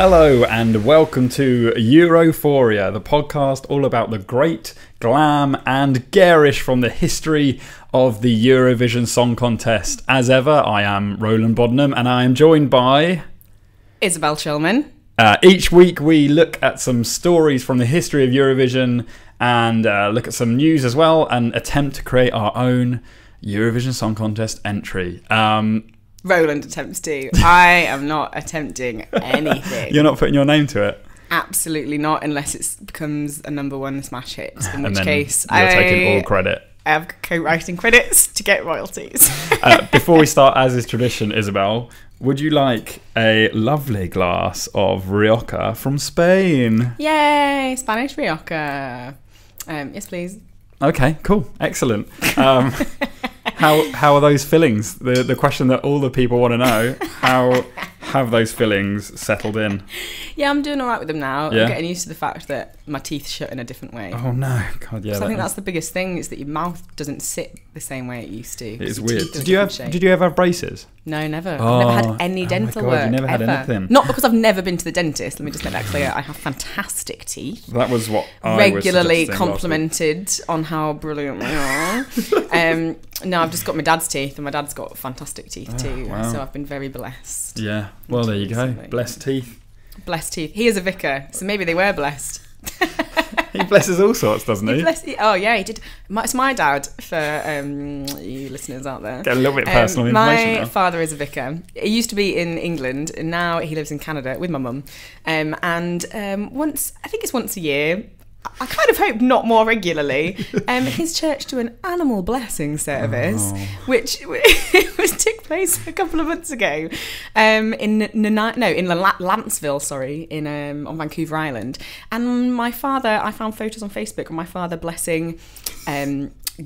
Hello and welcome to Europhoria, the podcast all about the great, glam and garish from the history of the Eurovision Song Contest. As ever, I am Roland Bodnam and I am joined by... Isabel Shulman. Each week we look at some stories from the history of Eurovision and look at some news as well and attempt to create our own Eurovision Song Contest entry. Roland attempts to. I am not attempting anything. You're not putting your name to it? Absolutely not, unless it becomes a number one smash hit, in which case you're taking all credit. I have co-writing credits to get royalties. Before we start, as is tradition, Isabel, would you like a lovely glass of Rioja from Spain? Yay, Spanish Rioja. Yes, please. Okay, cool, excellent. How are those fillings? The question that all the people want to know. How have those fillings settled in? Yeah, I'm doing all right with them now. Yeah? I'm getting used to the fact that my teeth shut in a different way. Oh no, God, yeah. So I think that's the biggest thing, is that your mouth doesn't sit the same way it used to. It's weird. Did you ever have braces? No, never. I've never had any dental work. You never had anything. Not because I've never been to the dentist. Let me just make that clear. I have fantastic teeth. That was what I regularly was complimented on how brilliant they are. No, I've just got my dad's teeth, and my dad's got fantastic teeth too. Wow. So I've been very blessed. Yeah. Well, there you go. Blessed teeth. Blessed teeth. He is a vicar, so maybe they were blessed. He blesses all sorts, doesn't he? Oh yeah, he did. It's my dad, for you listeners out there. Get a little bit personal information now. My father is a vicar. He used to be in England, and now he lives in Canada with my mum. I think it's once a year. I kind of hope not more regularly. His church do an animal blessing service, which took place a couple of months ago, in Lantsville, on Vancouver Island. And I found photos on Facebook of my father blessing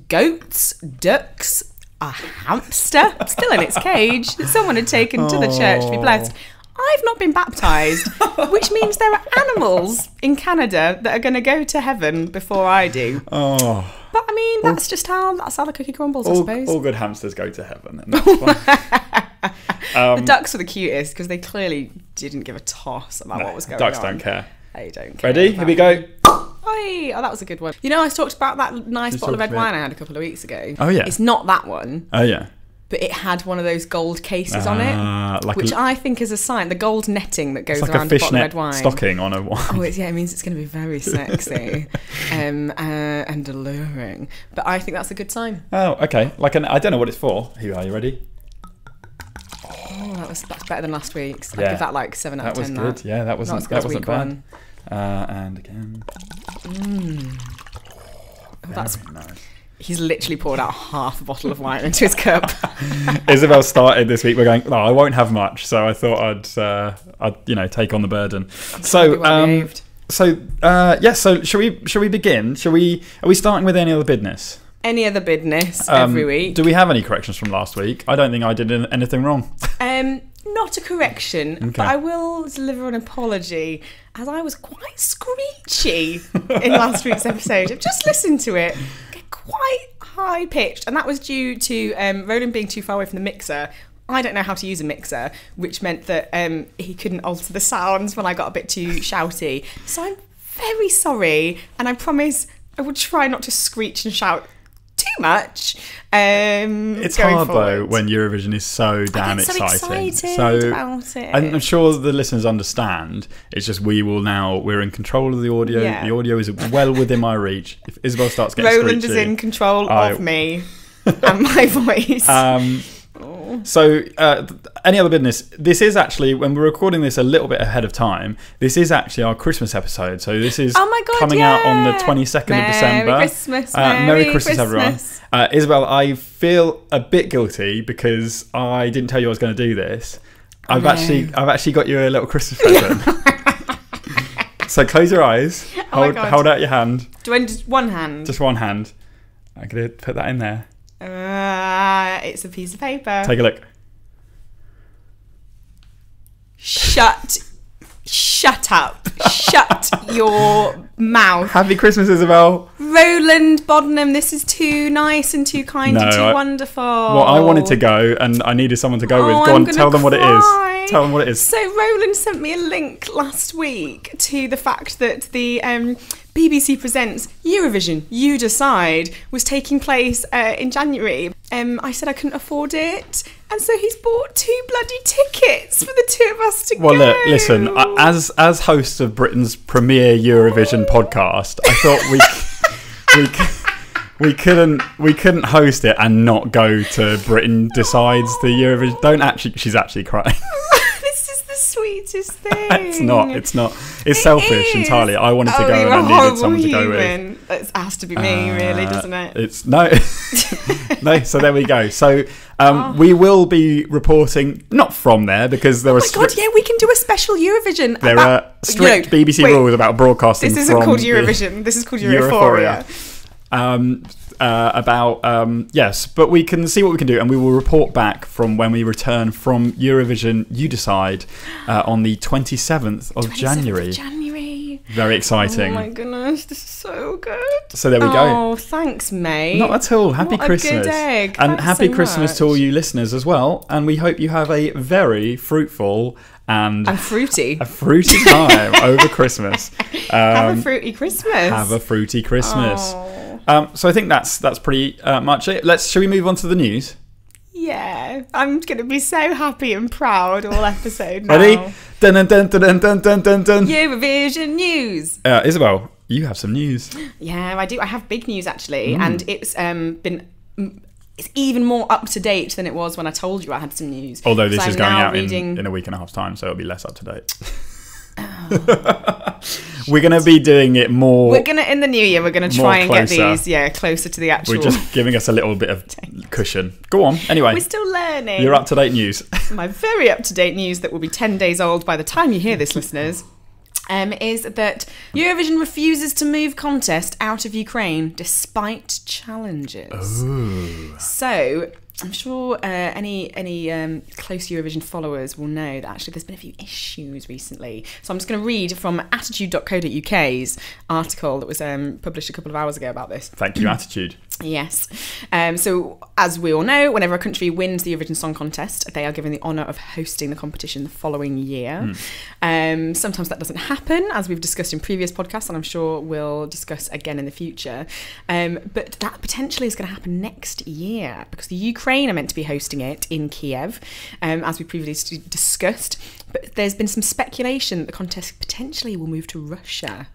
goats, ducks, a hamster still in its cage that someone had taken to the church to be blessed. I've not been baptised, which means there are animals in Canada that are going to go to heaven before I do. Oh. But I mean, that's how the cookie crumbles, I suppose. All good hamsters go to heaven. And that's fine. The ducks were the cutest because they clearly didn't give a toss about what was going ducks on. Don't care. They don't care. Ready? Here we go. Oh, that was a good one. You know, I talked about that nice bottle of red wine I had a couple of weeks ago. Oh, yeah. It's not that one. Oh, yeah. But it had one of those gold cases on it, which I think is a sign. The gold netting that goes around the bottle of red wine. Stocking on a wine. Oh, it means it's going to be very sexy and alluring. But I think that's a good sign. Oh, okay. I don't know what it's for. Here, are you ready? Oh, that's better than last week's. Yeah. I'd give that like 7 out of 10. That was good. Yeah, that wasn't bad. One. And again. That's nice. He's literally poured out half a bottle of wine into his cup. Isabel started this week. We're going, no, I won't have much. So I thought I'd take on the burden. So shall we begin? Are we starting with any other business? Any other business every week. Do we have any corrections from last week? I don't think I did anything wrong. Not a correction, but I will deliver an apology, as I was quite screechy in last week's episode. I've just listened to it. Quite high pitched, and that was due to Roland being too far away from the mixer. I don't know how to use a mixer, which meant that he couldn't alter the sounds when I got a bit too shouty. So I'm very sorry, and I promise I will try not to screech and shout too much. It's hard though when Eurovision is so damn exciting. So about it. I'm sure the listeners understand. It's just we're in control of the audio. Yeah. The audio is well within my reach. If Isabel starts getting Roland screechy, is in control of me and my voice. So any other business? This is actually, when we're recording this a little bit ahead of time, this is actually our Christmas episode. So this is coming out on the 22nd of December. Merry Christmas, everyone. Isabel, I feel a bit guilty because I didn't tell you I was going to do this. I've actually got you a little Christmas present. So close your eyes. Hold out your hand. Do I just one hand? Just one hand. I'm going to put that in there. It's a piece of paper. Take a look. Shut up. Shut your mouth. Happy Christmas, Isabel. Roland Boddenham, this is too nice and too kind and too wonderful. Well, I wanted to go and I needed someone to go with. Go on, tell them what it is. Tell them what it is. So Roland sent me a link last week to the fact that the BBC Presents Eurovision, You Decide, was taking place in January. I said I couldn't afford it, and so he's bought 2 bloody tickets for the 2 of us to go. Well, look, listen, as hosts of Britain's premier Eurovision podcast, I thought we couldn't host it and not go to Britain Decides the Eurovision. She's actually crying. Sweetest thing. It's not. It's selfish entirely. I wanted to go and I needed someone to go with. It has to be me, really, doesn't it? It's no. So there we go. So we will be reporting not from there because there are. Oh my god! Yeah, we can do a special Eurovision. There are strict BBC rules about broadcasting. This isn't called Eurovision. This is called Europhoria. Yes, but we can see what we can do, and we will report back from when we return from Eurovision You Decide on the 27th of January. Very exciting. Oh my goodness, this is so good. So there we go. Oh, thanks, mate. Not at all. Happy Christmas. A good egg. And happy Christmas to all you listeners as well. And we hope you have a very fruitful and fruity time over Christmas. Have a fruity Christmas. Have a fruity Christmas. Oh. So I think that's pretty much it. Shall we move on to the news? Yeah, I'm going to be so happy and proud all episode now. Ready? Dun, dun, dun, dun, dun, dun, dun, dun. Eurovision news. Isabel, you have some news. Yeah, I do. I have big news actually, and it's it's even more up to date than it was when I told you I had some news. Although this is going out in a week and a half's time, so it'll be less up to date. We're going to be doing it more. In the new year, we're going to try and get these closer to the actual. We're just giving us a little bit of cushion. Go on. Anyway, we're still learning. Your up-to-date news. My very up-to-date news that will be 10 days old by the time you hear this, listeners, is that Eurovision refuses to move contest out of Ukraine despite challenges. Ooh. So I'm sure any close Eurovision followers will know that actually there's been a few issues recently. So I'm just going to read from attitude.co.uk's article that was published a couple of hours ago about this. Thank you, Attitude. Yes. So as we all know, whenever a country wins the Eurovision Song Contest, they are given the honour of hosting the competition the following year. Sometimes that doesn't happen, as we've discussed in previous podcasts, and I'm sure we'll discuss again in the future. But that potentially is going to happen next year because the Ukraine are meant to be hosting it in Kiev, as we previously discussed. But there's been some speculation that the contest potentially will move to Russia.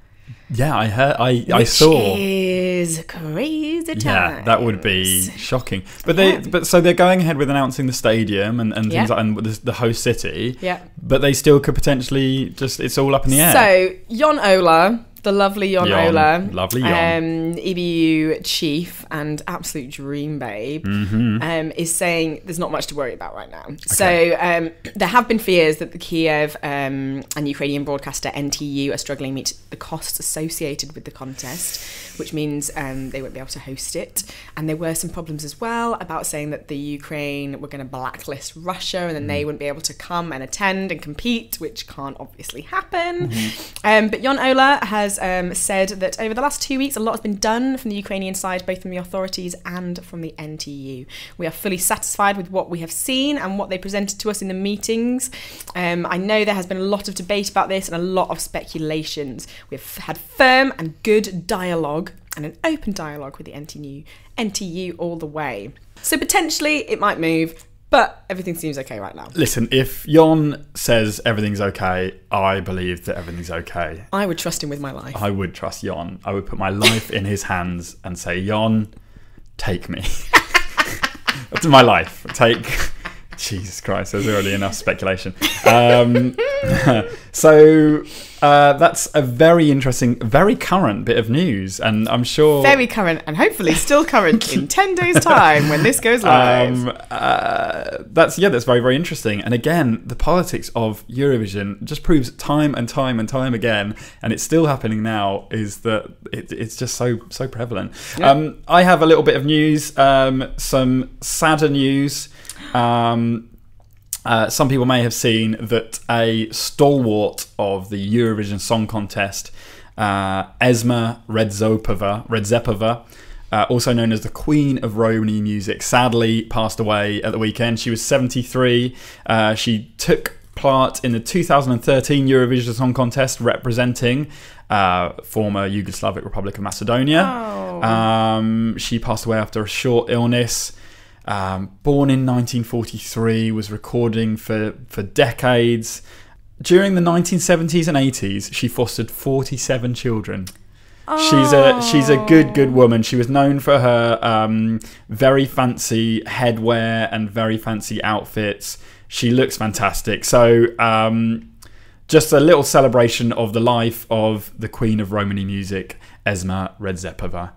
Yeah, I heard. I saw. Which is crazy times. Yeah, that would be shocking. But so they're going ahead with announcing the stadium and things like and the host city. Yeah. But they still could potentially it's all up in the air. So Jon Ola, the lovely Jon Ola, lovely Jon, EBU chief and absolute dream babe, is saying there's not much to worry about right now. Okay. So there have been fears that the Kiev and Ukrainian broadcaster NTU are struggling to meet the costs associated with the contest, which means they won't be able to host it. And there were some problems as well about saying that the Ukraine were going to blacklist Russia and then they wouldn't be able to come and attend and compete, which can't obviously happen. But Jon Ola has said that over the last 2 weeks, a lot has been done from the Ukrainian side, both from the authorities and from the NTU. We are fully satisfied with what we have seen and what they presented to us in the meetings. I know there has been a lot of debate about this and a lot of speculations. We've had firm and good dialogue and an open dialogue with the NTU all the way. So potentially it might move, but everything seems okay right now. Listen, if Jon says everything's okay, I believe that everything's okay. I would trust him with my life. I would trust Jon. I would put my life in his hands and say, Jon, take me. That's my life. Jesus Christ, there's already enough speculation. So that's a very interesting, very current bit of news, and I'm sure very current, and hopefully still current in 10 days' time when this goes live. That's very, very interesting. And again, the politics of Eurovision just proves time and time and time again, and it's still happening now, is that it's just so prevalent. Yep. I have a little bit of news, some sadder news. Some people may have seen that a stalwart of the Eurovision Song Contest Esma Redzepova, also known as the Queen of Romany Music, sadly passed away at the weekend. She was 73. She took part in the 2013 Eurovision Song Contest representing former Yugoslavic Republic of Macedonia. She passed away after a short illness. Born in 1943, was recording for decades. During the 1970s and 80s, she fostered 47 children. She's a good woman. She was known for her very fancy headwear and very fancy outfits. She looks fantastic. So just a little celebration of the life of the Queen of Romany Music, Esma Redzepova.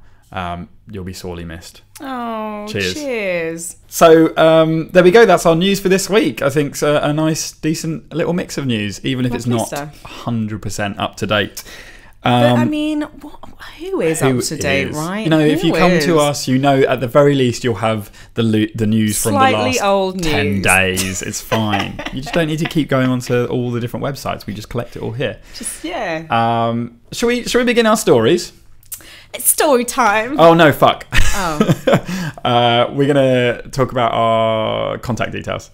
You'll be sorely missed. Oh, cheers. So there we go. That's our news for this week. I think it's a nice, decent little mix of news, even if it's not 100% up to date. But I mean, who is up to date, right? You know, if you come to us, you know, at the very least, you'll have the news from the last old 10 days. It's fine. You just don't need to keep going onto all the different websites. We just collect it all here. Shall we begin our stories? It's story time. Oh, no, fuck. We're going to talk about our contact details.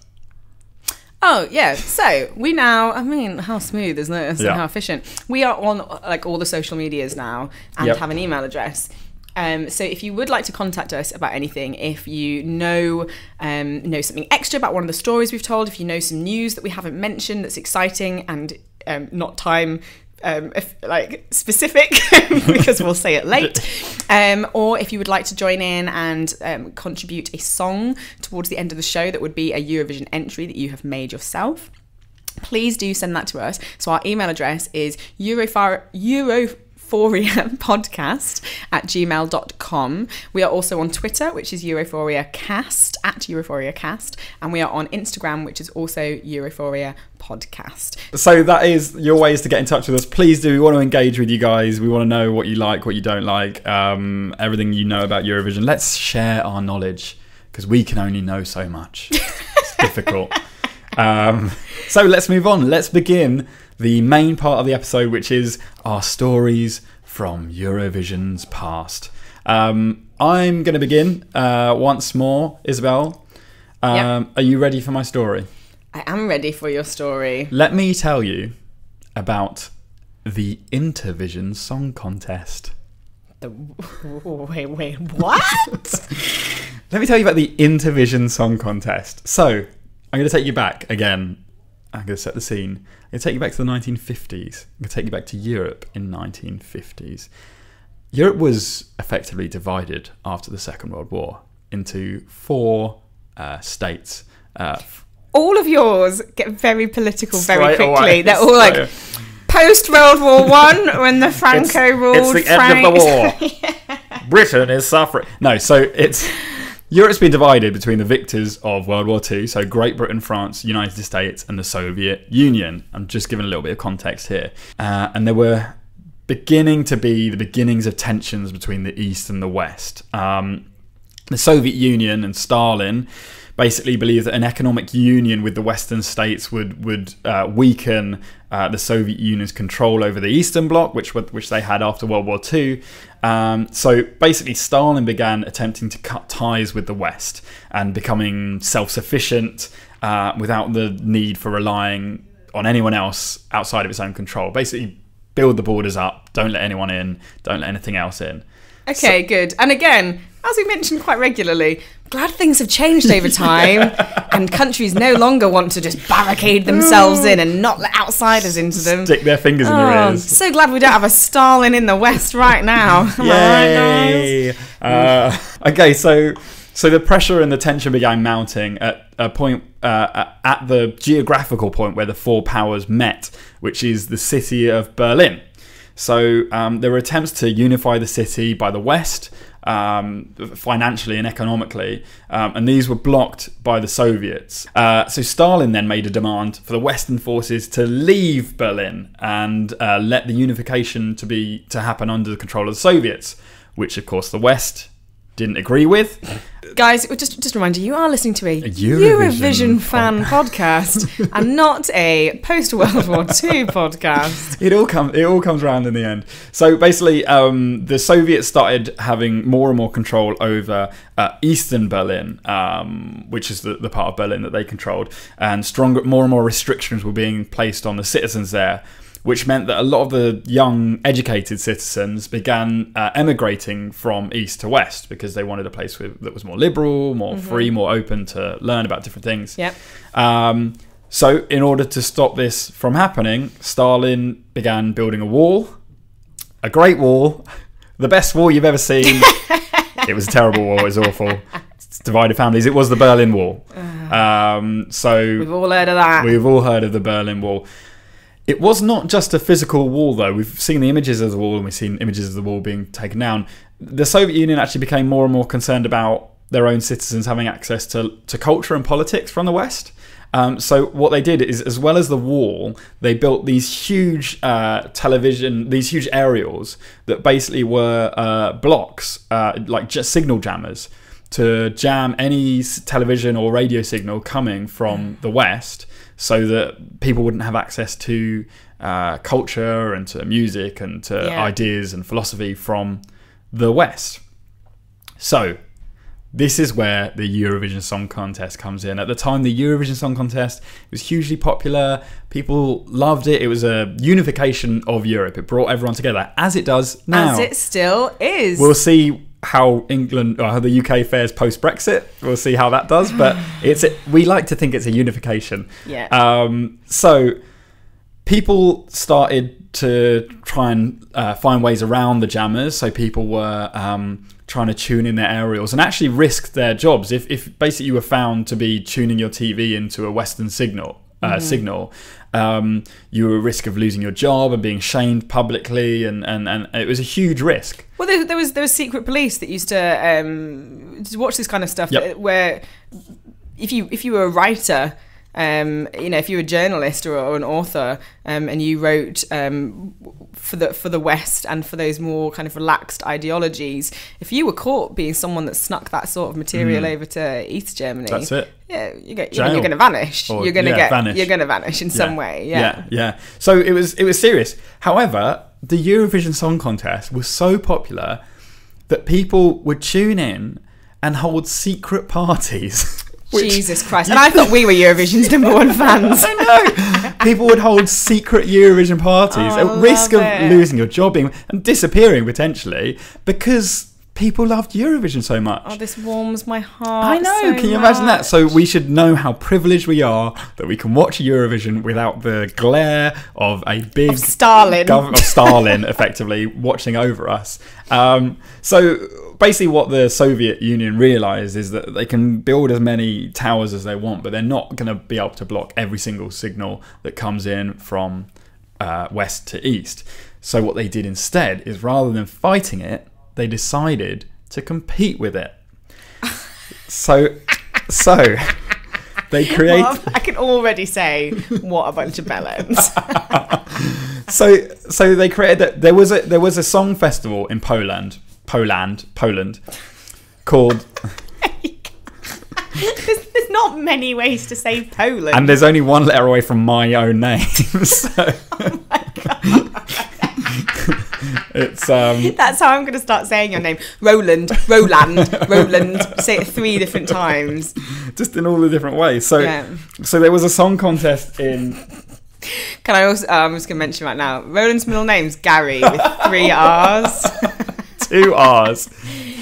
Oh, yeah. So we now, I mean, how smooth, isn't it? And how efficient. We are on like all the social medias now and have an email address. So if you would like to contact us about anything, if you know something extra about one of the stories we've told, if you know some news that we haven't mentioned that's exciting and not time specific because we'll say it late, or if you would like to join in and contribute a song towards the end of the show that would be a Eurovision entry that you have made yourself, please do send that to us. So our email address is Europhoria Podcast @gmail.com. We are also on Twitter, which is Europhoria Cast @Europhoria Cast, and we are on Instagram, which is also Europhoria Podcast. So that is your ways to get in touch with us. Please do. We want to engage with you guys. We want to know what you like, what you don't like, everything you know about Eurovision. Let's share our knowledge because we can only know so much. It's difficult. So let's move on. Let's begin the main part of the episode, which is our stories from Eurovision's past. I'm going to begin once more, Isabel. Are you ready for my story? I am ready for your story. Let me tell you about the Intervision Song Contest. Wait, what? Let me tell you about the Intervision Song Contest. So, I'm going to take you back again. I'm going to set the scene. I'm going to take you back to the 1950s. I'm going to take you back to Europe in 1950s. Europe was effectively divided after the Second World War into 4 states. All of yours get very political very quickly. They're all like post-World War I when the Franco ruled. It's the end of the war. Britain is suffering. No, so it's... Europe's been divided between the victors of World War II, so Great Britain, France, United States, and the Soviet Union. I'm just giving a little bit of context here. And there were beginning to be the beginnings of tensions between the East and the West. The Soviet Union and Stalin basically believed that an economic union with the Western states would weaken the Soviet Union's control over the Eastern Bloc, which they had after World War II. So basically, Stalin began attempting to cut ties with the West and becoming self-sufficient without the need for relying on anyone else outside of its own control. Basically, build the borders up, don't let anyone in, don't let anything else in. Okay, good. And again, as we mentioned quite regularly, glad things have changed over time and countries no longer want to just barricade themselves in and not let outsiders into them. Stick their fingers in their ears. So glad we don't have a Stalin in the West right now. Yay! Okay, so the pressure and the tension began mounting at a point, at the geographical point where the 4 powers met, which is the city of Berlin. So there were attempts to unify the city by the West, financially and economically, and these were blocked by the Soviets. So Stalin then made a demand for the Western forces to leave Berlin and let the unification to happen under the control of the Soviets, which of course the West didn't agree with. Guys, just a reminder, you are listening to a Eurovision fan podcast and not a post-World War II podcast. It all comes around in the end. So basically, the Soviets started having more and more control over Eastern Berlin, which is the part of Berlin that they controlled, and more and more restrictions were being placed on the citizens there, which meant that a lot of the young, educated citizens began emigrating from east to west because they wanted a place that was more liberal, more free, more open to learn about different things. Yep. So in order to stop this from happening, Stalin began building a wall, a great wall, the best wall you've ever seen. It was a terrible wall. It was awful. It's divided families. It was the Berlin Wall. So we've all heard of that. We've all heard of the Berlin Wall. It was not just a physical wall, though. We've seen the images of the wall, and we've seen images of the wall being taken down. The Soviet Union actually became more and more concerned about their own citizens having access to culture and politics from the West. So what they did is, as well as the wall, they built these huge these huge aerials that basically were blocks, like just signal jammers, to jam any television or radio signal coming from the West, so that people wouldn't have access to culture and to music and to ideas and philosophy from the West. So this is where the Eurovision Song Contest comes in. At the time, the Eurovision Song Contest was hugely popular. People loved it. It was a unification of Europe. It brought everyone together, as it does now. As it still is. We'll see how the UK fares post-Brexit. We'll see how that does, but we like to think it's a unification. Yeah. So people started to try and find ways around the jammers. So people were trying to tune in their aerials and actually risked their jobs. If basically you were found to be tuning your TV into a Western signal, you were at risk of losing your job and being shamed publicly, and it was a huge risk. Well, there was secret police that used to watch this kind of stuff. Yep. Where if you were a writer, if you were a journalist or an author, and you wrote for the West and for those more kind of relaxed ideologies, if you were caught being someone that snuck that sort of material over to East Germany, that's it. Yeah, you're going to vanish. You're going to vanish in some way. Yeah. So it was serious. However, the Eurovision Song Contest was so popular that people would tune in and hold secret parties. Jesus Christ. And I thought we were Eurovision's #1 fans. I know. People would hold secret Eurovision parties at risk of losing your job and disappearing potentially because people loved Eurovision so much. Oh, this warms my heart. I know. Can you imagine that? So we should know how privileged we are that we can watch Eurovision without the glare of a big of Stalin effectively watching over us. So basically what the Soviet Union realised is that they can build as many towers as they want, but they're not going to be able to block every single signal that comes in from west to east. So what they did instead is, rather than fighting it, they decided to compete with it. So they create. I can already say what a bunch of bellends. So they created that. There was a song festival in Poland called. There's not many ways to say Poland, and there's only one letter away from my own name. So. Oh my god. It's that's how I'm going to start saying your name. Roland. Say it 3 different times. Just in all the different ways. So there was a song contest in. Can I also? I'm just going to mention right now. Roland's middle name's Gary with 3 R's. 2 R's.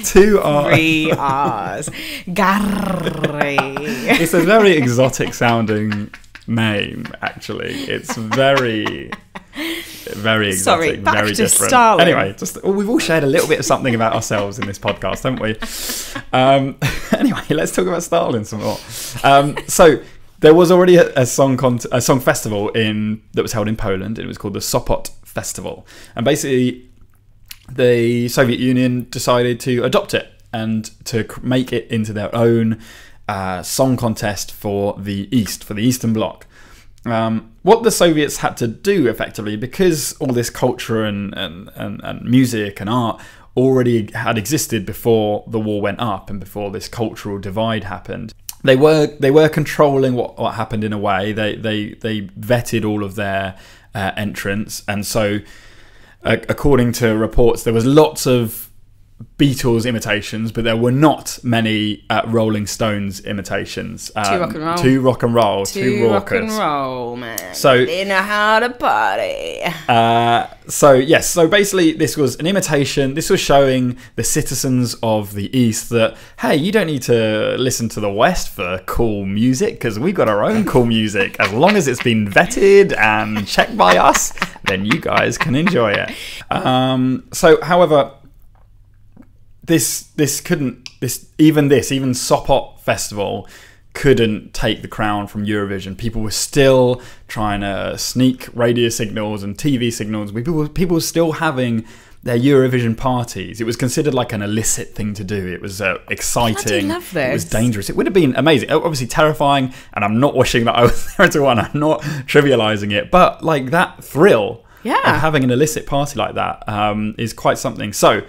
2 R's. 3 R's. Gary. It's a very exotic sounding name. Actually, it's very exotic. Sorry, back very to different. Stalin. Anyway, we've all shared a little bit of something about ourselves in this podcast, haven't we? Anyway, let's talk about Stalin some more. So there was already a song festival that was held in Poland, and it was called the Sopot Festival. And basically, the Soviet Union decided to adopt it and to make it into their own song contest for the East, for the Eastern Bloc. What the Soviets had to do effectively, because all this culture and music and art already had existed before the wall went up and before this cultural divide happened. They were controlling what happened in a way. They vetted all of their entrants, and so according to reports, there was lots of Beatles imitations, but there were not many Rolling Stones imitations. Too rock and roll. Too rock and roll. Too rock and roll, man. So they know how to party. So basically this was an imitation. This was showing the citizens of the East that, hey, you don't need to listen to the West for cool music, because we've got our own cool music. As long as it's been vetted and checked by us, then you guys can enjoy it. However, even Sopot Festival couldn't take the crown from Eurovision. People were still trying to sneak radio signals and TV signals. People were still having their Eurovision parties. It was considered like an illicit thing to do. It was exciting. I love this. It was dangerous. It would have been amazing. Obviously terrifying, and I'm not wishing that I was there to one. I'm not trivializing it, but like that thrill of having an illicit party like that is quite something. So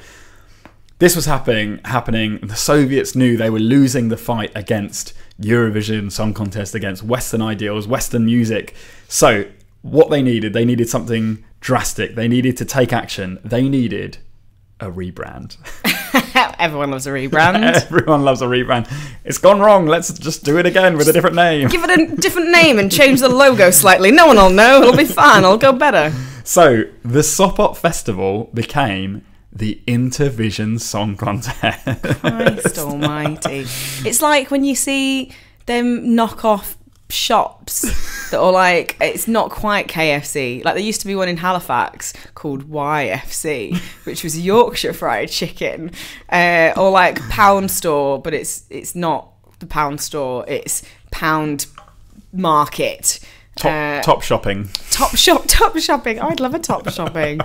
this was happening. The Soviets knew they were losing the fight against Eurovision Song Contest, against Western ideals, Western music. So what they needed something drastic. They needed to take action. They needed a rebrand. Everyone loves a rebrand. Everyone loves a rebrand. It's gone wrong. Let's just do it again with a different name. Give it a different name and change the logo slightly. No one will know. It'll be fine. It'll go better. So the Sopot Festival became the Intervision Song Contest. Christ almighty. It's like when you see them knock-off shops that are like, it's not quite KFC. Like there used to be one in Halifax called YFC, which was Yorkshire fried chicken, or like Pound Store, but it's not the Pound Store, it's Pound Market. Top shopping. Top shopping. I'd love a top shopping.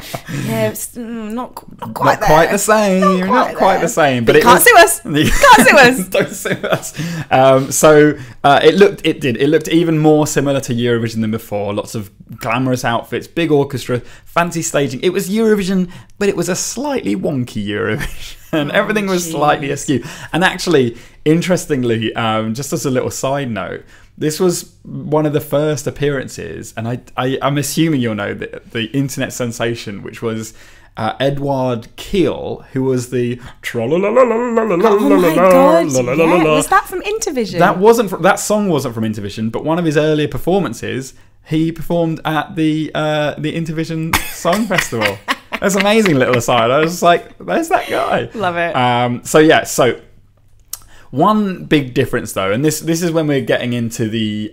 Yeah, it's not quite the same. Not quite the same. But you can't sue us. You can't sue us. Don't sue us. So it looked even more similar to Eurovision than before. Lots of glamorous outfits, big orchestra, fancy staging. It was Eurovision, but it was a slightly wonky Eurovision. Everything was slightly askew. And actually, interestingly, just as a little side note, this was one of the first appearances, and I'm assuming you'll know the internet sensation, which was Edward Keel, who was the was that from Intervision? That song wasn't from Intervision, but one of his earlier performances, he performed at the Intervision Song Festival. That's an amazing little aside. I was just like, there's that guy. Love it. So one big difference, though, and this is when we're getting into the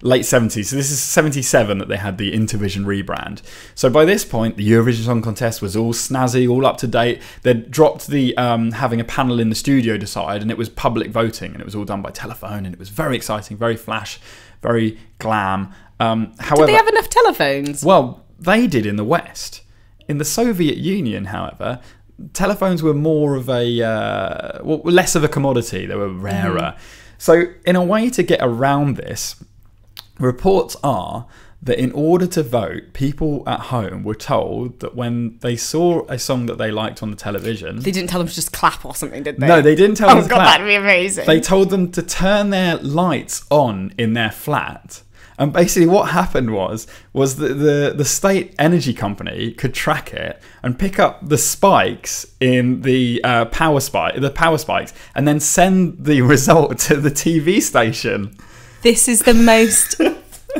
late 70s. So this is 77 that they had the Intervision rebrand. So by this point, the Eurovision Song Contest was all snazzy, all up to date. They'd dropped the having a panel in the studio decide, and it was public voting, and it was all done by telephone, and it was very exciting, very flash, very glam. However, did they have enough telephones? Well, they did in the West. In the Soviet Union, however, telephones were more of less of a commodity. They were rarer. So in a way to get around this, reports are that in order to vote, people at home were told that when they saw a song that they liked on the television, they didn't tell them to just clap or something, did they? No, they didn't tell them to clap. That'd be amazing. They told them to turn their lights on in their flat. And basically what happened was that the state energy company could track it and pick up the spikes in the power spikes, and then send the result to the TV station. This is the most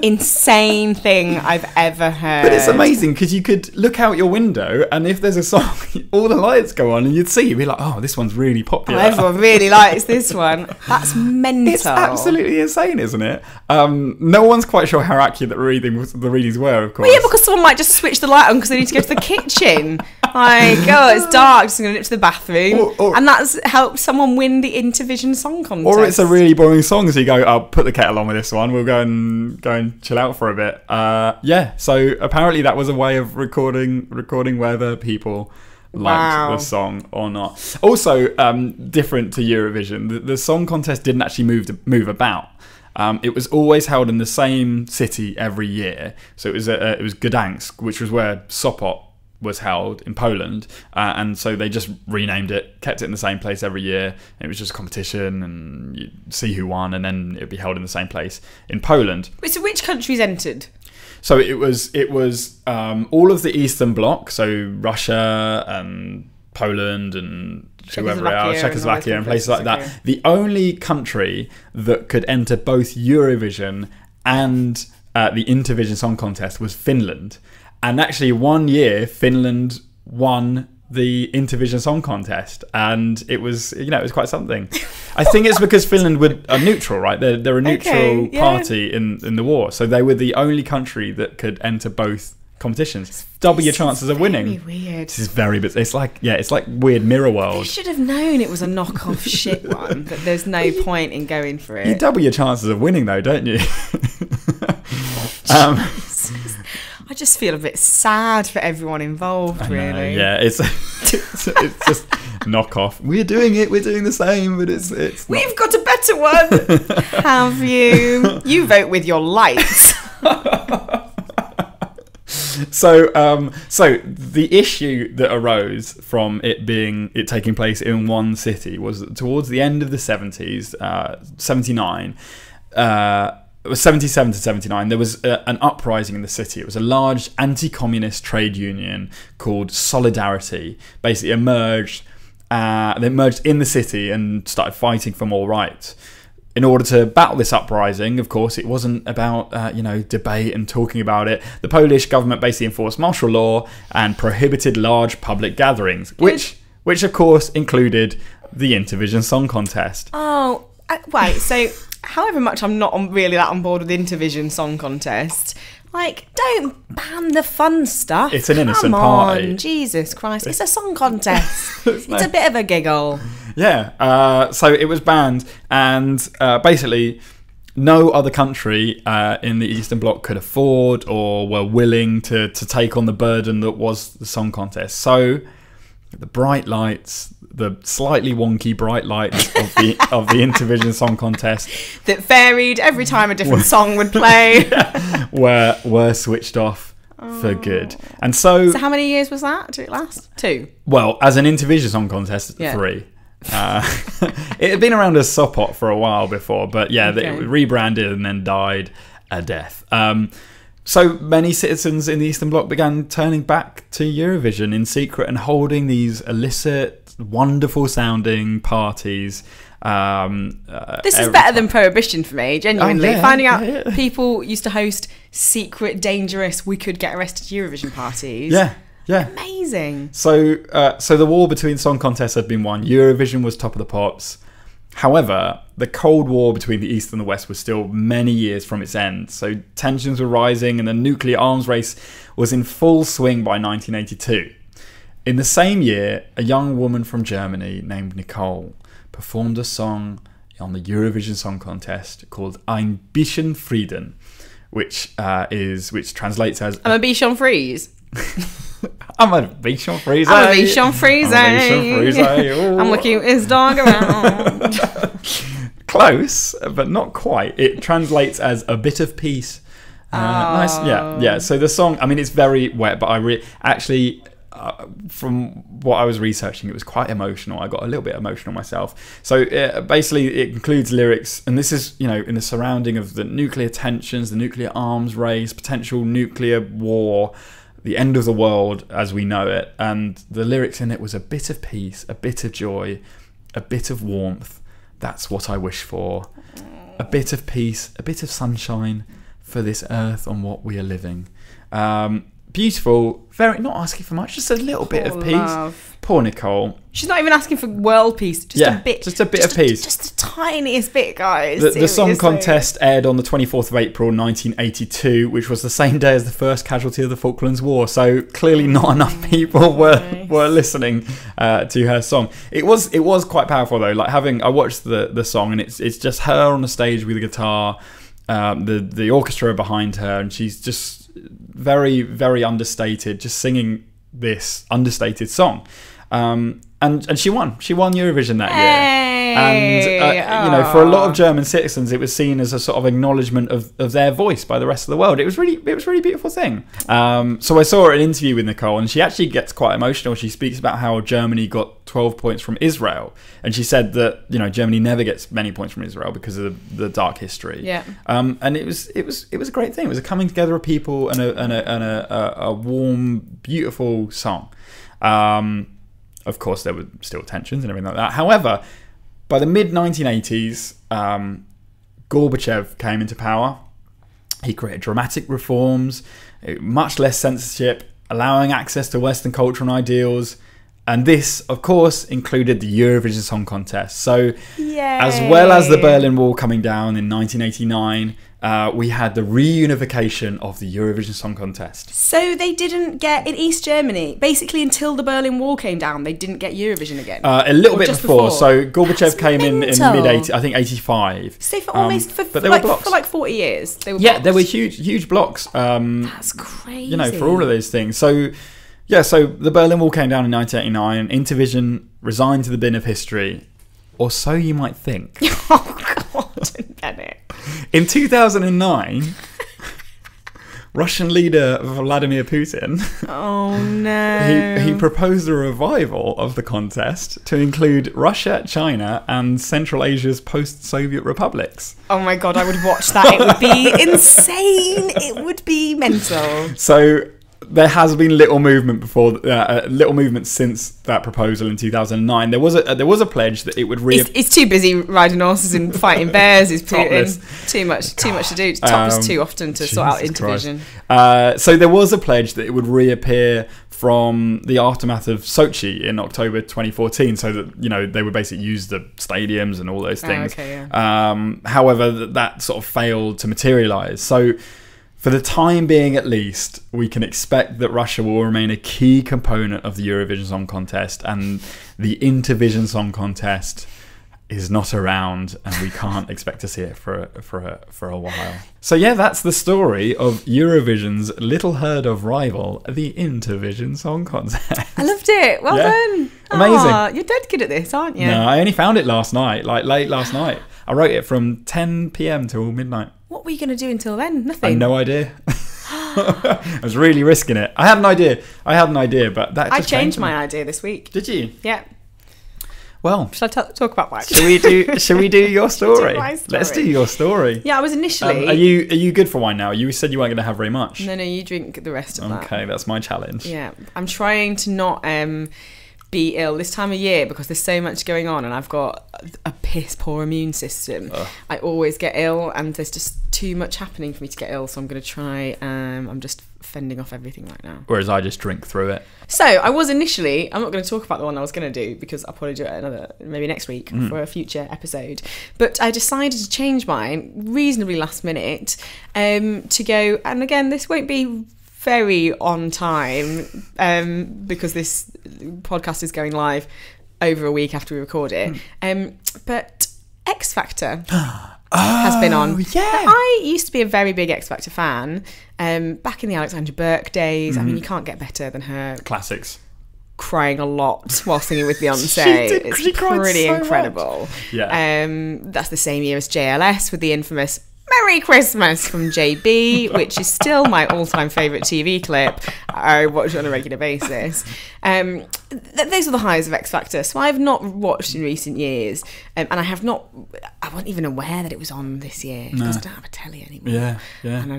insane thing I've ever heard. But it's amazing because you could look out your window, and if there's a song, all the lights go on, and you'd be like, oh, this one's really popular. Oh, everyone really likes this one. That's mental. It's absolutely insane, isn't it? No one's quite sure how accurate the readings were, of course. Well, yeah, because someone might just switch the light on because they need to go to the kitchen. Like, oh, it's dark, just going to nip to the bathroom. And that's helped someone win the Intervision Song Contest. Or it's a really boring song, so you go, I'll put the kettle on with this one. We'll go and chill out for a bit. So apparently that was a way of recording whether people liked the song or not. Also, different to Eurovision, the song contest didn't actually move about. It was always held in the same city every year. So it was Gdansk, which was where Sopot was held in Poland, and so they just renamed it, kept it in the same place every year. It was just a competition, and you see who won, and then it'd be held in the same place in Poland. So which countries entered? So it was all of the Eastern Bloc, so Russia and Poland and Czechoslovakia and places like that. The only country that could enter both Eurovision and the Intervision Song Contest was Finland. And actually, one year Finland won the Intervision Song Contest, and it was quite something. I think it's because Finland are neutral, right? They're a neutral party in the war, so they were the only country that could enter both competitions. Double your chances of winning. Weird. This is very bit. It's like weird Mirror World. You should have known it was a knockoff shit one. That there's no point in going for it. You double your chances of winning, though, don't you? I just feel a bit sad for everyone involved, really. Yeah, it's just knockoff. We're doing it. We're doing the same, but it's. We've got a better one. Have you? You vote with your lights. So the issue that arose from it taking place in one city was that towards the end of the 70s, 79. It was 77 to 79. There was an uprising in the city. It was a large anti-communist trade union called Solidarity. Basically emerged. They emerged in the city and started fighting for more rights. In order to battle this uprising, of course, it wasn't about debate and talking about it. The Polish government basically enforced martial law and prohibited large public gatherings, which of course included the Intervision Song Contest. Oh, wait. So, however much I'm not really that on board with the Intervision Song Contest, don't ban the fun stuff. It's an innocent party. Jesus Christ. It's a song contest. It's a bit of a giggle. Yeah. So it was banned, and basically no other country in the Eastern Bloc could afford or were willing to take on the burden that was the song contest. So the bright lights, the slightly wonky bright lights of the Intervision Song Contest that varied every time a different song would play, were switched off for good. And so how many years was that? Did it last? 2? Well, as an Intervision Song Contest, 3. It had been around as Sopot for a while before, but it rebranded and then died a death. So many citizens in the Eastern Bloc began turning back to Eurovision in secret and holding these illicit, wonderful-sounding parties. This is better than Prohibition for me, genuinely. Finding out people used to host secret, dangerous, we could get arrested Eurovision parties. Yeah. Amazing. So the war between song contests had been won. Eurovision was top of the pops. However, the Cold War between the East and the West was still many years from its end. So tensions were rising and the nuclear arms race was in full swing by 1982. In the same year, a young woman from Germany named Nicole performed a song on the Eurovision Song Contest called Ein bisschen Frieden, which translates as... I'm a bisschen Fries. I'm a bisschen Fries. I'm a bisschen Fries. I'm the cutest dog around. Close, but not quite. It translates as a bit of peace. Nice. Yeah. So the song, I mean, it's very wet, but from what I was researching, it was quite emotional. I got a little bit emotional myself. So basically, it includes lyrics, and this is, in the surrounding of the nuclear tensions, the nuclear arms race, potential nuclear war, the end of the world as we know it. And the lyrics in it was a bit of peace, a bit of joy, a bit of warmth. That's what I wish for. A bit of peace, a bit of sunshine for this earth on what we are living. Beautiful, very not asking for much, just a little bit of peace. Love. Poor Nicole. She's not even asking for world peace, just a bit of peace. Just the tiniest bit, guys. The song contest aired on the 24th of April 1982, which was the same day as the first casualty of the Falklands War. So clearly not enough people were listening to her song. It was quite powerful though. I watched the song, and it's just her on the stage with a guitar, the orchestra behind her, and she's just very, very understated, just singing this understated song. And she won. She won Eurovision that year. And for a lot of German citizens, it was seen as a sort of acknowledgement of their voice by the rest of the world. It was really beautiful thing. So I saw an interview with Nicole, and she actually gets quite emotional. She speaks about how Germany got 12 points from Israel, and she said that Germany never gets many points from Israel because of the dark history. Yeah. And it was a great thing. It was a coming together of people and a warm, beautiful song. Of course, there were still tensions and everything like that. However, by the mid-1980s, Gorbachev came into power. He created dramatic reforms, much less censorship, allowing access to Western culture and ideals. And this, of course, included the Eurovision Song Contest. So, as well as the Berlin Wall coming down in 1989, we had the reunification of the Eurovision Song Contest. So they didn't get, in East Germany, basically until the Berlin Wall came down, they didn't get Eurovision again? A little bit before. So Gorbachev came in mid-80s, I think 85. So for almost, for 40 years. They were blocks. There were huge blocks. That's crazy. For all of those things. So the Berlin Wall came down in 1989. Intervision resigned to the bin of history. Or so you might think. Oh, God, Bennett. In 2009, Russian leader Vladimir Putin he proposed a revival of the contest to include Russia, China, and Central Asia's post-Soviet republics. Oh my God, I would watch that. It would be insane. It would be mental. So there has been little movement since that proposal in 2009. There was a pledge that it would He's too busy riding horses and fighting bears. He's Putin. Too much to do. Topless too often to sort out Intervision. So there was a pledge that it would reappear from the aftermath of Sochi in October 2014, so that they would basically use the stadiums and all those things. However, that sort of failed to materialise. So, for the time being, at least, we can expect that Russia will remain a key component of the Eurovision Song Contest, and the Intervision Song Contest is not around, and we can't expect to see it for a while. So that's the story of Eurovision's little heard of rival, the Intervision Song Contest. I loved it. Well done. Amazing. You're dead good at this, aren't you? No, I only found it last night, late last night. I wrote it from 10 p.m. till midnight. What were you going to do until then? Nothing? I had no idea. I was really risking it. I had an idea, but that just I changed my idea this week. Did you? Yeah. Well, shall I talk about mine? Shall we do your story? Let's do your story. Yeah, I was initially. Are you good for wine now? You said you weren't going to have very much. No, you drink the rest of that. Okay, that's my challenge. Yeah, I'm trying to not be ill this time of year because there's so much going on, and I've got a piss poor immune system. I always get ill, and there's just too much happening for me to get ill. So I'm going to try. I'm just fending off everything right now. Whereas I just drink through it. So I was initially. I'm not going to talk about the one I was going to do because I'll probably do it maybe next week for a future episode. But I decided to change mine reasonably last minute to go. And again, this won't be very on time because this podcast is going live over a week after we record it. But X Factor has been on. Yeah. Now, I used to be a very big X Factor fan back in the Alexandra Burke days. I mean, you can't get better than her. Classics. Crying a lot while singing with Beyonce. It's pretty incredible. Much. Yeah. That's the same year as JLS with the infamous Merry Christmas from JB, which is still my all-time favourite TV clip. I watch on a regular basis. Those are the highs of X Factor. So I've not watched in recent years, and I wasn't even aware that it was on this year because I don't have a telly anymore. Yeah. And I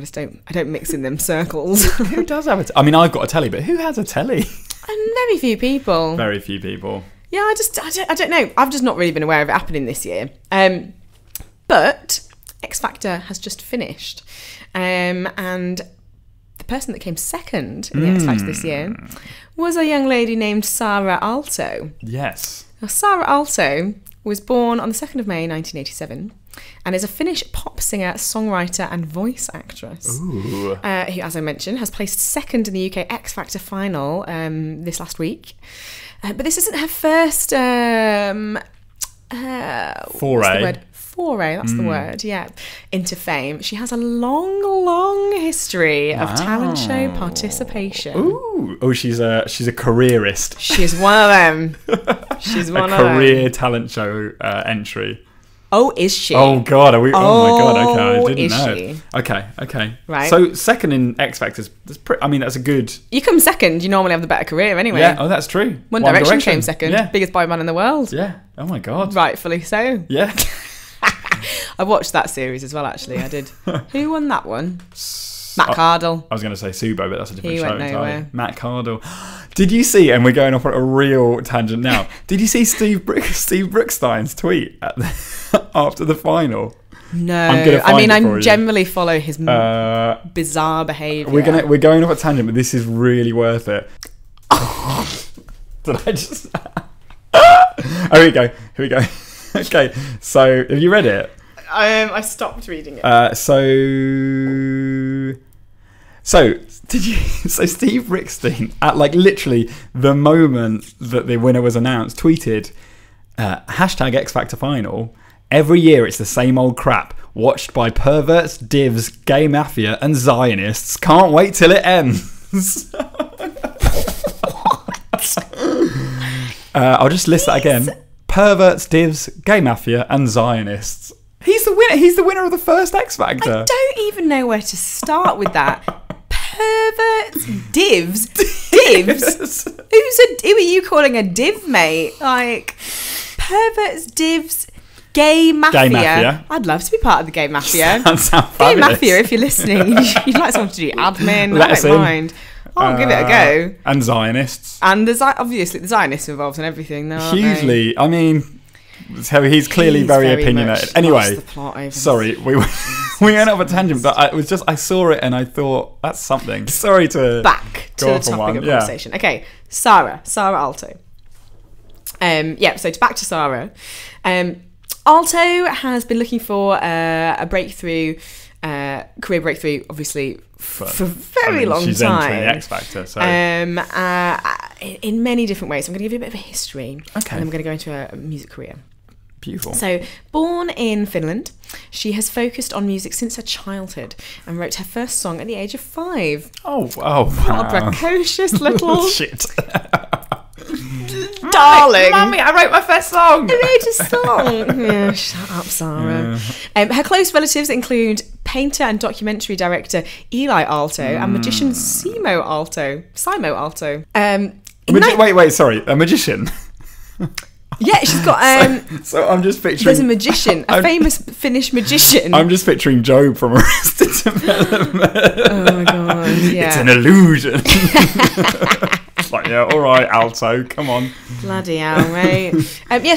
don't mix in them circles. Who does have a I mean, I've got a telly, but who has a telly? Very few people. Very few people. Yeah, I don't know. I've just not really been aware of it happening this year. But X Factor has just finished, and the person that came second in the X Factor this year was a young lady named Saara Alto. Yes. Now, Saara Alto was born on the 2nd of May 1987 and is a Finnish pop singer, songwriter and voice actress. Ooh. Who, as I mentioned, has placed second in the UK X Factor final this last week. But this isn't her first foray, that's the word, yeah, into fame. She has a long history of talent show participation. Ooh. Oh, she's a careerist. She's one of them. She's one a of them. career talent show entry. Oh, is she? Oh God, are we? Oh my God, okay, I didn't know. She? Okay. Right. So second in X Factor's, that's a good. You come second, you normally have the better career anyway. Yeah. Oh, that's true. One Direction came second. Yeah. Biggest boy band in the world. Yeah. Oh my God. Rightfully so. Yeah. I watched that series as well. Actually, I did. Who won that one? Matt Cardle. I was going to say Subo, but that's a different He show went entirely. nowhere. Matt Cardle. Did you see, and we're going off on a real tangent now, did you see Steve Brookstein's tweet after the final? No. I generally follow his bizarre behaviour. We're going off a tangent, but this is really worth it. Did I just... Here we go. Okay, so have you read it? I stopped reading it. So Steve Brookstein, at literally the moment that the winner was announced, tweeted, #X Factor final. Every year it's the same old crap, watched by perverts, divs, gay mafia and Zionists. Can't wait till it ends. I'll just list that again. Perverts, divs, gay mafia and Zionists. He's the winner. He's the winner of the first X Factor. I don't even know where to start with that. Perverts, divs. Who are you calling a div, mate? Perverts, divs, gay mafia. I'd love to be part of the gay mafia. Gay mafia, if you're listening, you'd like someone to do admin. I don't mind. I'll give it a go. And Zionists. And obviously the Zionists involved in everything, though. Hugely. I mean, so he's clearly very opinionated. Anyway, sorry, we went off a tangent, but I saw it and I thought that's something. Sorry to back to the topic of conversation. Yeah. Okay, Saara Alto. So back to Saara. Alto has been looking for a breakthrough, career breakthrough, obviously for a very long she's time. Entering the X Factor, so in many different ways. I'm going to give you a bit of a history, okay, and I'm going to go into a music career. Beautiful. So, born in Finland, she has focused on music since her childhood and wrote her first song at the age of 5. Oh, wow. What a precocious little... Shit. Darling. Mummy, I wrote my first song. I wrote a song. Yeah, shut up, Saara. Yeah. Her close relatives include painter and documentary director Eli Alto and magician Simo Alto. Wait, sorry, a magician? Yeah, she's got... so I'm just picturing... There's a magician, a famous Finnish magician. I'm just picturing Job from Arrested Development. Oh, my God, yeah. It's an illusion. It's all right, Alto, come on. Bloody hell, mate.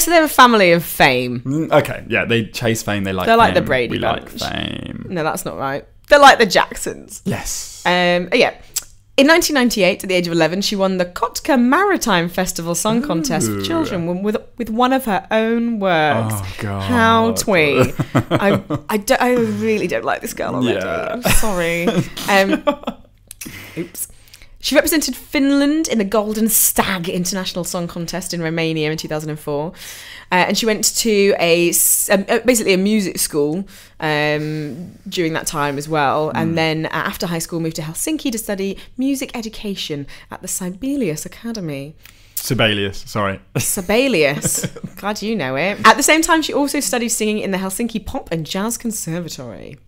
So they're a family of fame. Okay, yeah, they chase fame, they're fame. Like the Brady we Bunch. Like fame. No, that's not right. They're like the Jacksons. Yes. In 1998, at the age of 11, she won the Kotka Maritime Festival Song Contest for children with one of her own works. Oh, God. How twee. I really don't like this girl already. Yeah. I'm sorry. Oops. She represented Finland in the Golden Stag International Song Contest in Romania in 2004. And she went to basically a music school during that time as well. And then after high school, moved to Helsinki to study music education at the Sibelius Academy. Sibelius. Glad you know it. At the same time, she also studied singing in the Helsinki Pop and Jazz Conservatory.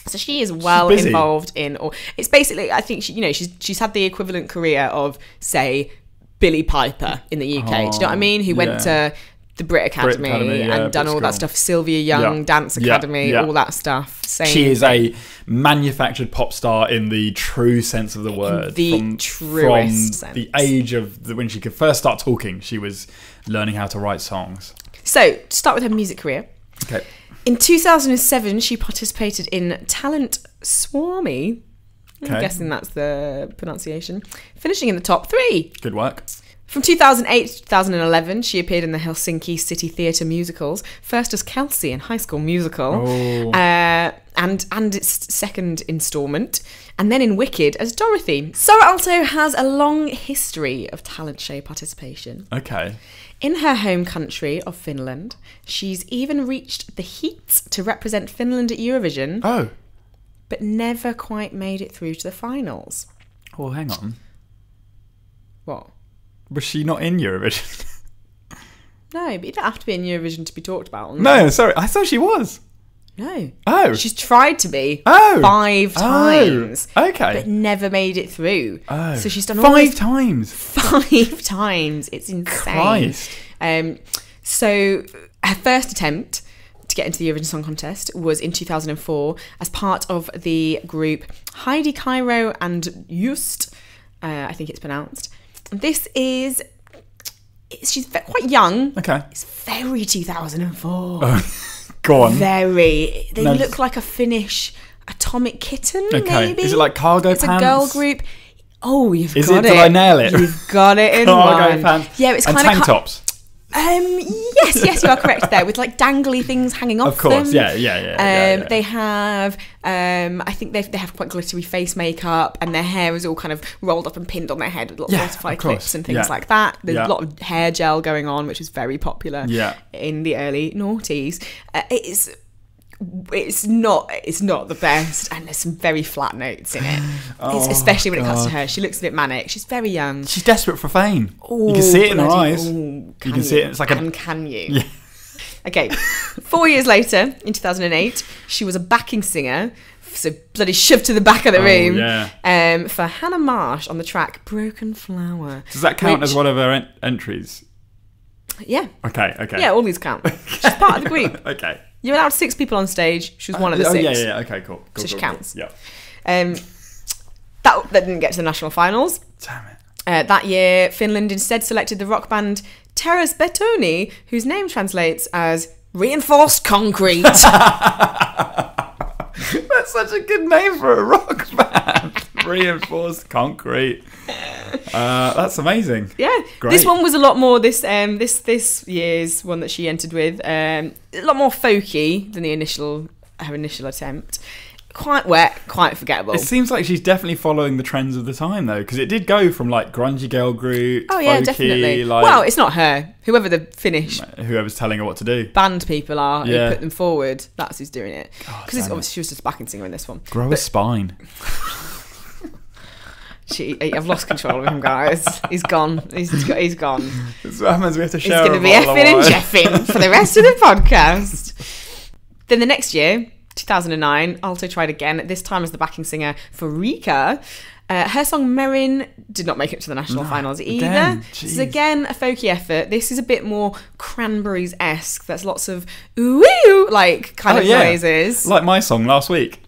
So she is well involved in all. It's basically, I think she's had the equivalent career of, say, Billie Piper in the UK. Do you know what I mean? Who went to the Brit Academy, and done all that stuff. Sylvia Young Dance Academy, all that stuff. She is a manufactured pop star in the true sense of the word. From the age of when she could first start talking, she was learning how to write songs. So, to start with her music career. Okay. In 2007, she participated in Talent Swami. Okay. I'm guessing that's the pronunciation. Finishing in the top 3. Good work. From 2008 to 2011, she appeared in the Helsinki City Theatre musicals, first as Kelsey in High School Musical, and its second instalment, and then in Wicked as Dorothy. Saara Alto has a long history of talent show participation. Okay. In her home country of Finland, she's even reached the heats to represent Finland at Eurovision. Oh. But never quite made it through to the finals. Well, hang on. What? Was she not in Eurovision? No, but you don't have to be in Eurovision to be talked about. No, sorry. I thought she was. No. Oh. She's tried to be 5 times. Okay. But never made it through. Oh. So she's done 5 times. 5 times. It's insane. Christ. So her first attempt to get into the Eurovision Song Contest was in 2004 as part of the group Heidi Cairo and Just, I think it's pronounced. She's quite young. Okay. It's very 2004. Go on. They look like a Finnish Atomic Kitten, maybe. Is it like cargo pants? It's a girl group. Oh, you've got it. Did I nail it? You've got it in cargo one. Pants. Yeah, it's kind of tank tops. Yes, you are correct there, with like dangly things hanging off them. Of course, yeah. They have, I think they have quite glittery face makeup, and their hair is all kind of rolled up and pinned on their head with little butterfly clips and things like that. There's a lot of hair gel going on, which is very popular in the early noughties. It's not the best, and there's some very flat notes in it. Especially when it comes to her. She looks a bit manic. She's very young. She's desperate for fame. Ooh, you can see it in her eyes. You can see it. It's like can you? Yeah. Okay. 4 years later, in 2008, she was a backing singer. So bloody shoved to the back of the room. For Hannah Marsh on the track "Broken Flower." Does that count as one of her entries? Yeah. Okay. Yeah, all these count. She's part of the group. Okay. You're allowed 6 people on stage. She was one of the 6. Yeah. Okay, cool. So she counts. Yeah. That didn't get to the national finals. Damn it. That year, Finland instead selected the rock band Teräs Betoni, whose name translates as reinforced concrete. That's such a good name for a rock band. Reinforced concrete. That's amazing. Yeah. Great. This one was a lot more this year's one that she entered with. A lot more folky than her initial attempt. Quite wet, quite forgettable. It seems like she's definitely following the trends of the time, though, because it did go from like grungy girl group. Oh yeah, folky, definitely. Like, well, it's not her. Whoever the Finnish whoever's telling her what to do, band people are who put them forward. That's who's doing it. Because obviously she was just a backing singer in this one. Grow a spine. I've lost control of him, guys. He's gone. He's gone. That's what happens. We have to share. He's going to be effing and jeffing for the rest of the podcast. Then the next year, 2009, Alto tried again. This time as the backing singer for Rika. Her song Merin did not make it to the national finals either. This is again a folky effort. This is a bit more Cranberries-esque. There's lots of ooh like kind of noises. Like my song last week.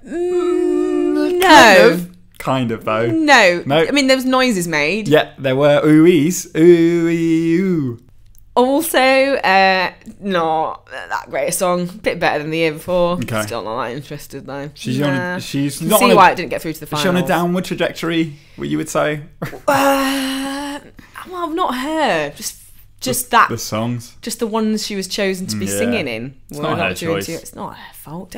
No. Kind of though. No. I mean, there was noises made. Yeah, there were oohies. Ooh. Also, not that great a song. A bit better than the year before. Okay. Still not that interested though. She's not. See why it didn't get through to the finals. Is she on a downward trajectory? What you would say? Well, not her. Just that. The songs. Just the ones she was chosen to be singing in. It's not her choice. It's not her fault.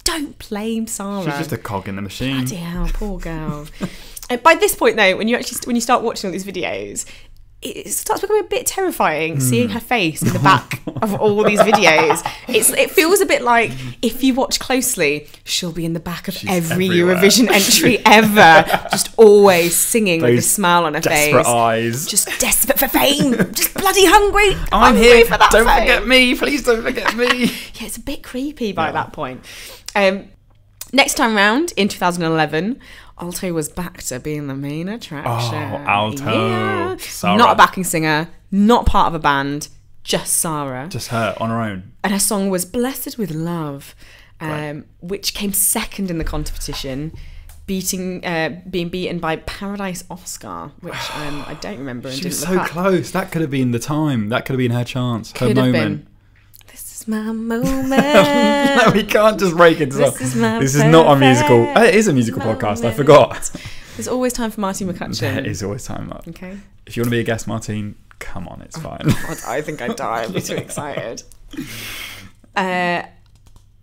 Don't blame Saara. She's just a cog in the machine. Bloody hell, poor girl. By this point, though, when you start watching all these videos, it starts becoming a bit terrifying seeing her face in the back of all these videos. It feels a bit like, if you watch closely, she'll be in the back of every Eurovision entry ever, just always singing with a smile on her face. Desperate eyes. Just desperate for fame. Just bloody hungry. I'm hungry here. For that don't fame. Forget me. Please don't forget me. Yeah, it's a bit creepy by that point. Next time round, in 2011, Alto was back to being the main attraction. Oh, Alto. Yeah. Saara. Not a backing singer, not part of a band, just Saara. Just her, on her own. And her song was Blessed with Love, which came second in the competition, being beaten by Paradise Oscar, which I don't remember. And she was didn't so look close. That could have been the time. That could have been her chance, her could moment. Have been. This is my moment. No, we can't just break into This is my This is not a musical. It is a musical podcast. I forgot. There's always time for Martine McCutcheon. There is always time, Mark. Okay. If you want to be a guest, Martine, come on, it's fine. God, I think I'd die. I'd be too excited. I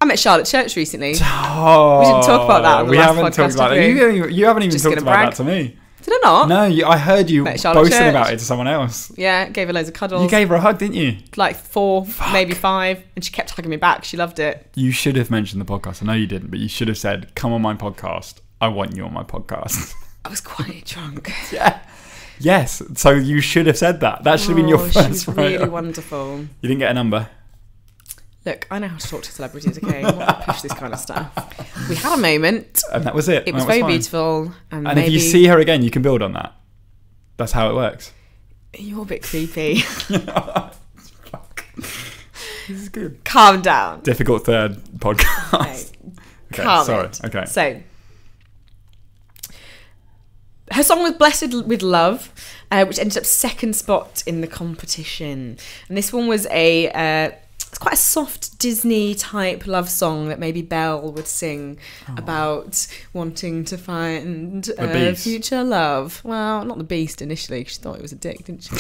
met Charlotte Church recently. Oh, we didn't talk about that on the last podcast. Talked about it. You haven't even talked about that to me. Did I not? No, I heard you boasting about it to someone else. Yeah, gave her loads of cuddles. You gave her a hug, didn't you? Like 4, maybe 5, and she kept hugging me back. She loved it. You should have mentioned the podcast. I know you didn't, but you should have said, come on my podcast. I want you on my podcast. I was quite drunk. Yeah. Yes, so you should have said that. That should have been your first. She's really wonderful. You didn't get a number? Look, I know how to talk to celebrities, okay? I'm not going to push this kind of stuff. We had a moment. And that was it. It was very beautiful. And maybe... if you see her again, you can build on that. That's how it works. You're a bit creepy. Fuck. This is good. Calm down. Difficult third podcast. Okay, calm sorry. it. Okay. So, her song was Blessed with Love, which ended up second spot in the competition. And this one was it's quite a soft Disney type love song that maybe Belle would sing about wanting to find a future love. Well, not the Beast initially, because she thought it was a dick, didn't she?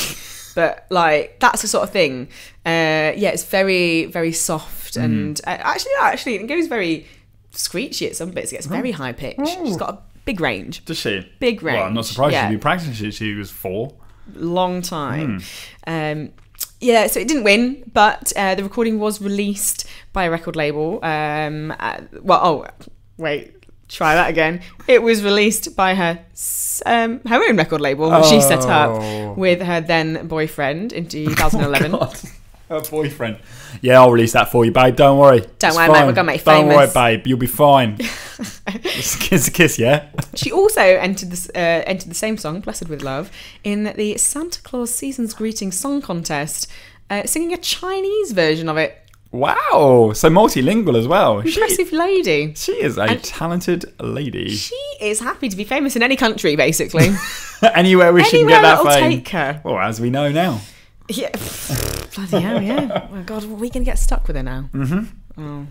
But like, that's the sort of thing. It's very, very soft, and actually, it goes very screechy at some bits. It gets very high pitched. She's got a big range. Does she? Big range. Well, I'm not surprised. She'd been practicing. She was 4. Long time. So it didn't win, but the recording was released by a record label. Try that again. It was released by her own record label, which she set up with her then boyfriend in 2011. Oh, her boyfriend. Yeah, I'll release that for you, babe. Don't worry. Don't worry, mate. We're gonna make it famous. Don't worry, babe. You'll be fine. Kiss a kiss, yeah. She also entered the same song, "Blessed with Love," in the Santa Claus Season's Greeting Song Contest, singing a Chinese version of it. Wow, so multilingual as well. Impressive lady. She is a talented lady. She is happy to be famous in any country, basically. Anywhere we can get that fame. Take her. Well, as we know now. Yeah. Bloody hell, yeah. Oh my God, are we going to get stuck with her now? Mm-hmm. Oh.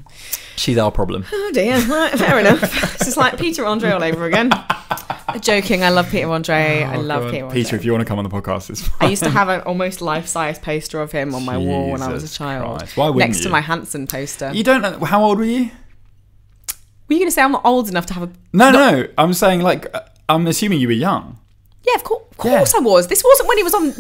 She's our problem. Oh dear, right, fair enough. This is like Peter Andre all over again. Joking, I love Peter Andre. I love Peter Andre. Peter, if you want to come on the podcast, it's fine. I used to have an almost life-size poster of him on my wall when I was a child. Christ. Why wouldn't next to my Hanson poster. You don't know, how old were you? Were you going to say I'm not old enough to have a... No. I'm saying, I'm assuming you were young. Yeah, of course I was. This wasn't when he was on...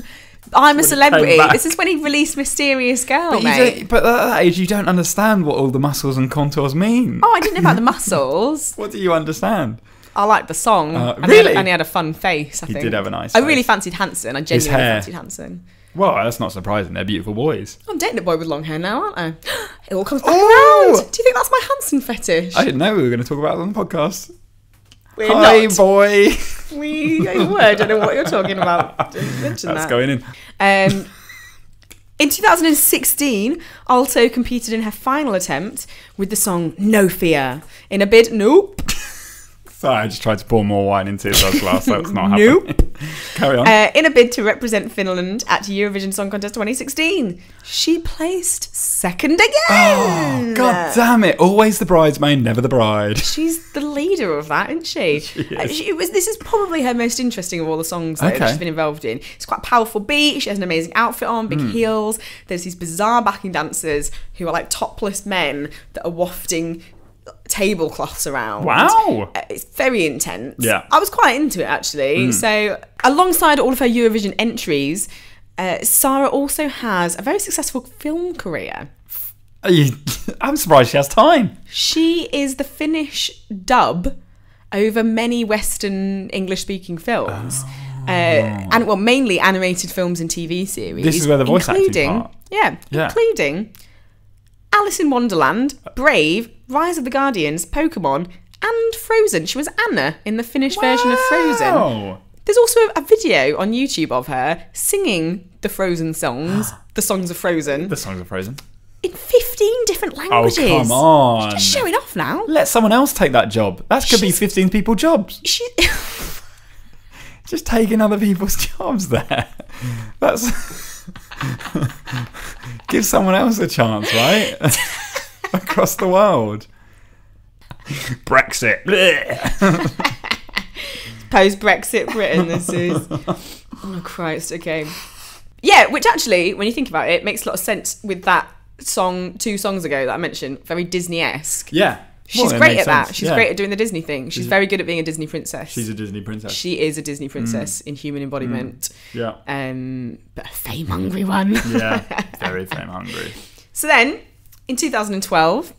I'm a Celebrity. This is when he released Mysterious Girl, mate. But at that age, you don't understand what all the muscles and contours mean. Oh, I didn't know about the muscles. What do you understand? I liked the song. Really? And he had a fun face, I think. He did have a nice face. I really fancied Hanson. I genuinely fancied Hanson. Well, that's not surprising. They're beautiful boys. I'm dating a boy with long hair now, aren't I? It all comes back around. Do you think that's my Hanson fetish? I didn't know we were going to talk about it on the podcast. Hi, boy. I don't know what you're talking about. Didn't mention that's going in. In 2016, Alto competed in her final attempt with the song No Fear in a bid... Nope. Sorry, I just tried to pour more wine into his glass. That's not happening. Nope. Carry on. In a bid to represent Finland at Eurovision Song Contest 2016, she placed second again. Oh, God damn it. Always the bridesmaid, never the bride. She's the leader of that, isn't she? This is probably her most interesting of all the songs that she's been involved in. It's quite a powerful beat. She has an amazing outfit on, big heels. There's these bizarre backing dancers who are like topless men that are wafting tablecloths around. Wow. It's very intense. Yeah. I was quite into it, actually. So alongside all of her Eurovision entries, Saara also has a very successful film career. I'm surprised she has time. She is the Finnish dub over many Western English-speaking films. And mainly animated films and TV series. This is where the voice acting part. Yeah, including Alice in Wonderland, Brave, Rise of the Guardians, Pokemon, and Frozen. She was Anna in the Finnish version of Frozen. There's also a video on YouTube of her singing the Frozen songs, the songs of Frozen. The songs of Frozen. In 15 different languages. Oh, come on. She's just showing off now. Let someone else take that job. That could be 15 people's jobs. Just taking other people's jobs there. That's... Give someone else a chance, right? Across the world. Brexit. Post-Brexit Britain, this is. Oh, Christ, okay. Yeah, which actually, when you think about it, makes a lot of sense with that song 2 songs ago that I mentioned. Very Disney-esque. Yeah. She's great at that. She's great at doing the Disney thing. She's very good at being a Disney princess. She's a Disney princess. She is a Disney princess in human embodiment. Yeah. But a fame-hungry one. Yeah, very fame-hungry. So then, in 2012,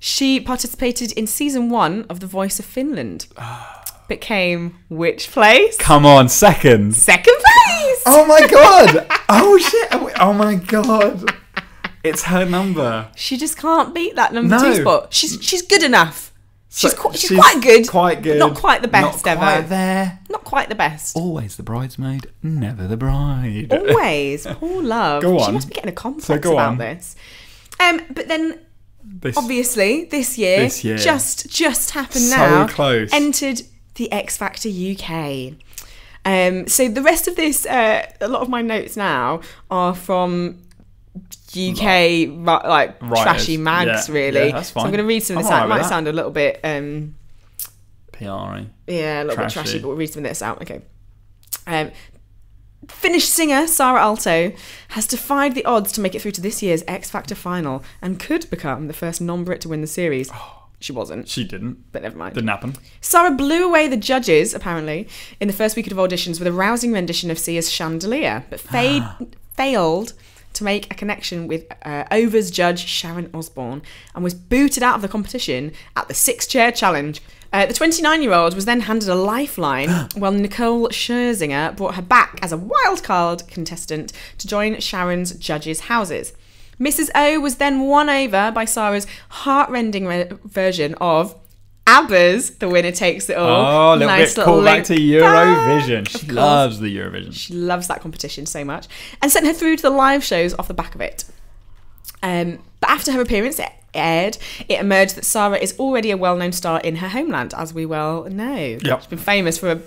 she participated in season 1 of The Voice of Finland. but came which place? Come on, second. Second place! Oh my god! Oh shit! Oh my god! It's her number. She just can't beat that number 2 spot. She's good enough. So she's quite good. Quite good. Not quite the best ever. Not quite there. Not quite the best. Always the bridesmaid, never the bride. Always. Poor love. Go on. She must be getting a complex about this. But then, obviously, this year just happened now. So close. Entered the X Factor UK. So the rest of this, a lot of my notes now are from UK like trashy mags, really. Yeah, that's fine. So I'm going to read some of this out. It might sound a little bit PR-y. Yeah, a little bit trashy, but we'll read some of this out. Okay. Finnish singer Saara Alto has defied the odds to make it through to this year's X Factor final and could become the first non-Brit to win the series. She wasn't. She didn't. But never mind. Didn't happen. Saara blew away the judges, apparently, in the first week of auditions with a rousing rendition of Sia's Chandelier, but failed to make a connection with Over's judge Sharon Osbourne and was booted out of the competition at the 6-chair challenge. The 29-year-old was then handed a lifeline while Nicole Scherzinger brought her back as a wildcard contestant to join Sharon's judges' houses. Mrs. O was then won over by Saara's heart-rending version of ABBA's The Winner Takes It All. Oh, a little bit call back to Eurovision. She loves the Eurovision. She loves that competition so much. And sent her through to the live shows off the back of it. But after her appearance aired, it emerged that Saara is already a well-known star in her homeland, as we well know. Yep. She's been famous for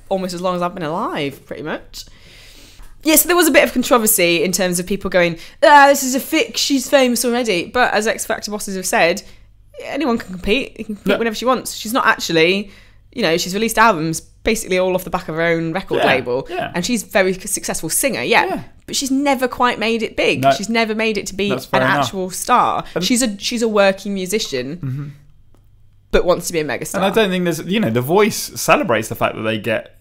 almost as long as I've been alive, pretty much. Yes, there was a bit of controversy in terms of people going, this is a fix, she's famous already. But as X Factor bosses have said, anyone can compete. You can compete whenever she wants. She's not actually, she's released albums basically all off the back of her own record label. Yeah. And she's a very successful singer, but she's never quite made it big. No, she's never made it to be an actual star. She's a working musician, but wants to be a megastar. And I don't think there's, The Voice celebrates the fact that they get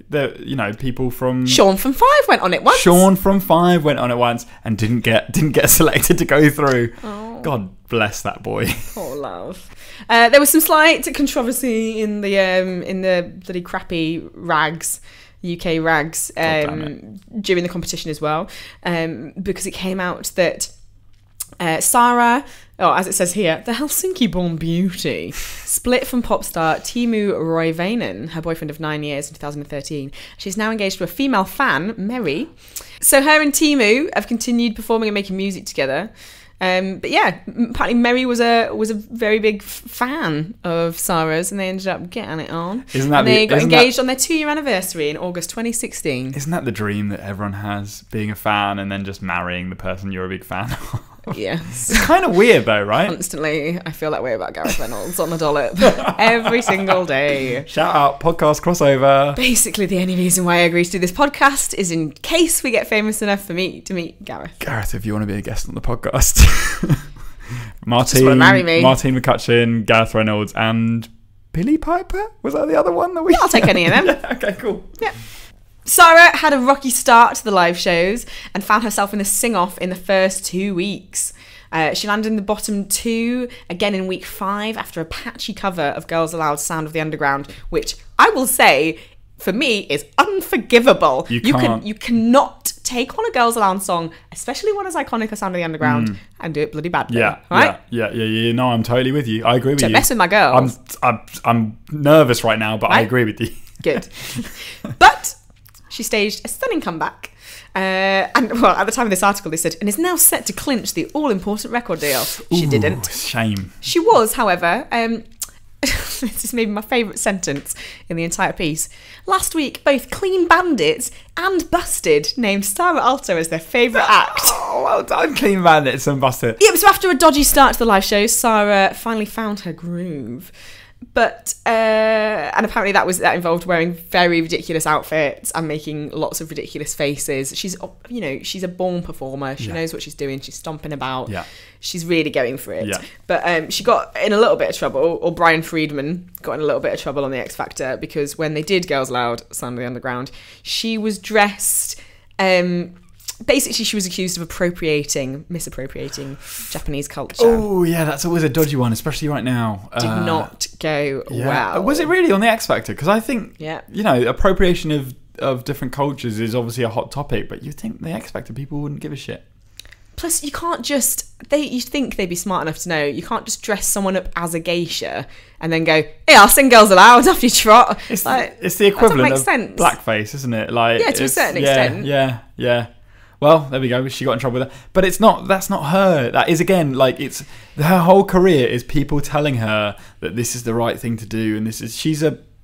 people from Sean from Five went on it once. Sean from Five went on it once and didn't get selected to go through. Oh. God bless that boy. Poor love. There was some slight controversy in the bloody crappy rags. UK rags during the competition as well, because it came out that Saara, as it says here, the Helsinki-born beauty, split from pop star Teemu Roivainen, her boyfriend of 9 years, in 2013. She's now engaged to a female fan, Meri. So her and Teemu have continued performing and making music together. But yeah, apparently Meri was a very big fan of Saara's, and they ended up getting it on. They got engaged on their 2-year anniversary in August 2016. Isn't that the dream that everyone has, being a fan and then just marrying the person you're a big fan of? Yes. It's kind of weird though, right? Constantly, I feel that way about Gareth Reynolds on the dollop every single day. Shout out, podcast crossover. Basically, the only reason why I agree to do this podcast is in case we get famous enough for me to meet Gareth. Gareth, if you want to be a guest on the podcast. Martine McCutcheon, Gareth Reynolds, and Billy Piper? Was that the other one that we? Yeah, I'll take any of them. Yeah, okay, cool. Yeah. Saara had a rocky start to the live shows and found herself in the sing-off in the first 2 weeks. She landed in the bottom 2 again in week 5 after a patchy cover of Girls Aloud's Sound of the Underground, which I will say, for me, is unforgivable. You cannot take on a Girls Aloud song, especially one as iconic as Sound of the Underground, and do it bloody badly. Yeah, right? Yeah. No, I'm totally with you. I agree with you. Don't mess with my girls. I'm nervous right now, but right? I agree with you. Good. But she staged a stunning comeback. And at the time of this article, they said, and is now set to clinch the all-important record deal. She didn't. Shame. She was, however, this is maybe my favourite sentence in the entire piece. Last week, both Clean Bandits and Busted named Saara Alto as their favourite act. Oh, well done, Clean Bandits and Busted. Yeah, so after a dodgy start to the live show, Saara finally found her groove. But and apparently that involved wearing very ridiculous outfits and making lots of ridiculous faces. She's a born performer. She knows what she's doing. She's stomping about. Yeah. She's really going for it. Yeah. But she got in a little bit of trouble, or Brian Friedman got in a little bit of trouble on the X Factor, because when they did Girls Aloud, Sound of the Underground, she was dressed basically she was accused of misappropriating Japanese culture. Oh yeah, that's always a dodgy one, especially right now. Did not go well. Was it really on the X Factor? Because I think appropriation of different cultures is obviously a hot topic, but you'd think the X Factor people wouldn't give a shit. Plus, you can't just... you think they'd be smart enough to know, you can't just dress someone up as a geisha and then go, hey, I'll sing Girls Aloud off your trot. It's the equivalent of blackface, isn't it? To a certain extent. Yeah. Well, there we go. She got in trouble with that. But that's not her. That is, again, it's her whole career is people telling her that this is the right thing to do, and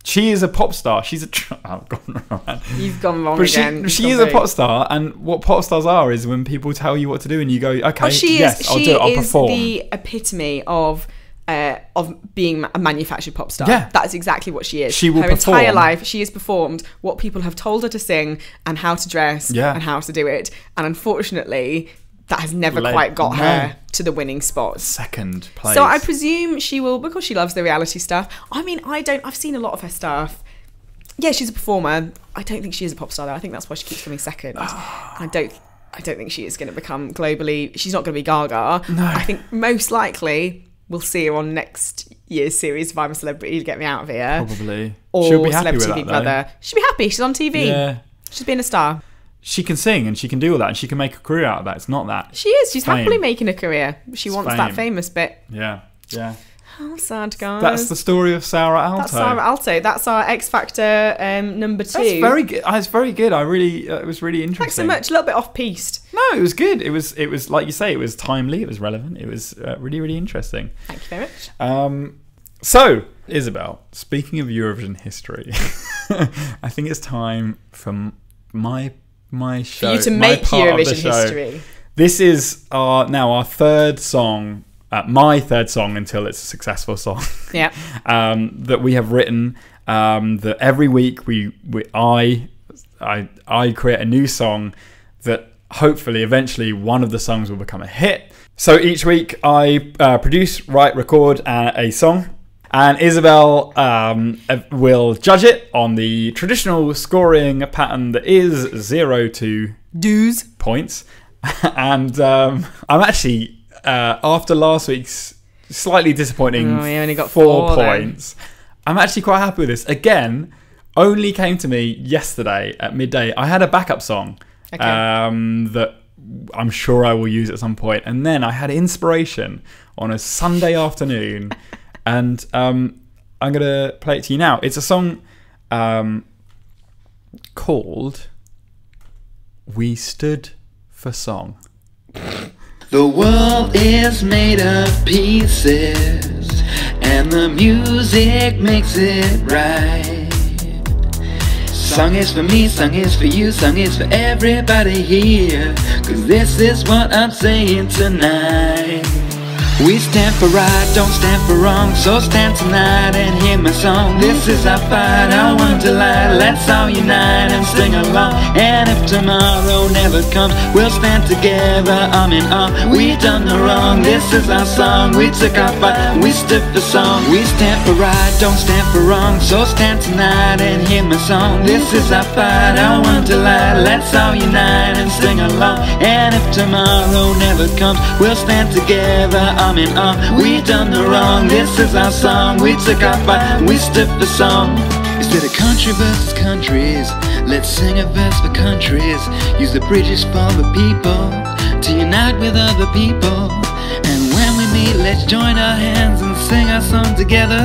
she is a pop star. She's I've gone wrong. You've gone wrong again. She is a pop star, and what pop stars are is when people tell you what to do and you go, okay, I'll do it, I'll perform. She is the epitome of being a manufactured pop star. Yeah. That's exactly what she is. She will perform. Her entire life, she has performed what people have told her to sing and how to dress and how to do it. And unfortunately, that has never quite got her to the winning spot. Second place. So I presume she will, because she loves the reality stuff. I mean, I've seen a lot of her stuff. Yeah, she's a performer. I don't think she is a pop star though. I think that's why she keeps coming second. I don't think she is going to become globally. She's not going to be Gaga. No. I think most likely we'll see her on next year's series of I'm a Celebrity to Get Me Out of Here. Probably. Or She'll be happy Celebrity with Big that, Brother. She'll be happy. She's on TV. Yeah. She's being a star. She can sing and she can do all that and she can make a career out of that. It's not that. She is. She's happily making a career. She wants that famous bit. Yeah. How sad, guys. That's the story of Saara Alto. That's Saara Alto. That's our X Factor number 2. That's very good. It's very good. It was really interesting. Thanks so much. A little bit off-piste. No, it was good. It was like you say, it was timely. It was relevant. It was really, really interesting. Thank you very much. So, Isabel, speaking of Eurovision history, I think it's time for my show. For you to make Eurovision history. This is our third song. My third song until it's a successful song. Yeah. That we have written. That every week I create a new song that hopefully eventually one of the songs will become a hit. So each week I produce, write, record a song, and Isabel will judge it on the traditional scoring pattern that is 0 to 2 points. And I'm actually. After last week's slightly disappointing we only got 4 points, I'm actually quite happy with this. Again, only came to me yesterday at midday. I had a backup song that I'm sure I will use at some point. And then I had inspiration on a Sunday afternoon. And I'm going to play it to you now. It's a song called We Stood for Song. The world is made of pieces, and the music makes it right. Song is for me, song is for you, song is for everybody here, 'cause this is what I'm saying tonight. We stand for right, don't stand for wrong, so stand tonight and hear my song. This is our fight, our one delight, let's all unite and sing along. And if tomorrow never comes, we'll stand together, arm in arm. We done no wrong, this is our song. We took our fight, we stood for song. We stand for right, don't stand for wrong, so stand tonight and hear my song. This is our fight, our one delight, let's all unite and sing along. And if tomorrow never comes, we'll stand together, arm in arm. We done no wrong, this is our song. We took our fight, we stood for song. Instead of country versus countries, let's sing a verse for countries. Use the bridges for the people to unite with other people. And when we meet, let's join our hands and sing our song together,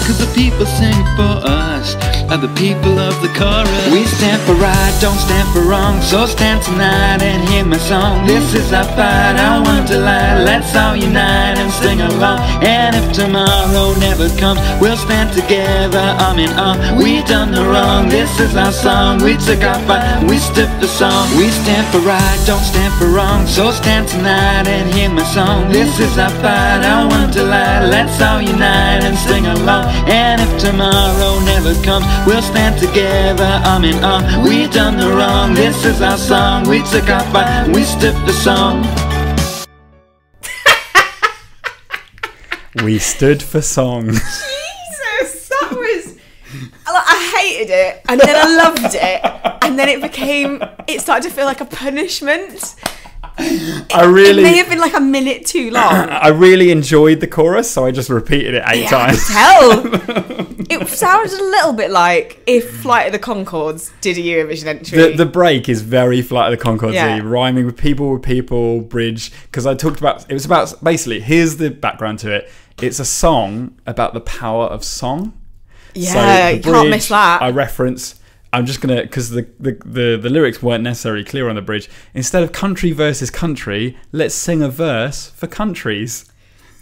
'cause the people sing for us are the people of the chorus. We stand for right, don't stand for wrong, so stand tonight and hear my song. This is our fight, our one delight, let's all unite and sing along. And if tomorrow never comes, we'll stand together, arm in arm. We done no wrong, this is our song. We took our fight, we stood for song. We stand for right, don't stand for wrong, so stand tonight and hear my song. This is our fight, our one delight, let's all unite and sing along. And if tomorrow never comes, we'll stand together, arm in arm. We done no wrong, this is our song. We took our fight, we stood for song. We stood for song. Jesus, that was... I hated it, and then I loved it, and then it started to feel like a punishment. It may have been like a minute too long. I really enjoyed the chorus, so I just repeated it 8 times. I could tell. It sounded a little bit like if Flight of the Conchords did a Eurovision entry. The break is very Flight of the Conchords-y, rhyming with people, bridge. Because I talked about, it was about, basically, here's the background to it. It's a song about the power of song. Yeah, so you can't miss that. I reference... I'm just going to, because the lyrics weren't necessarily clear on the bridge. Instead of country versus country, let's sing a verse for countries.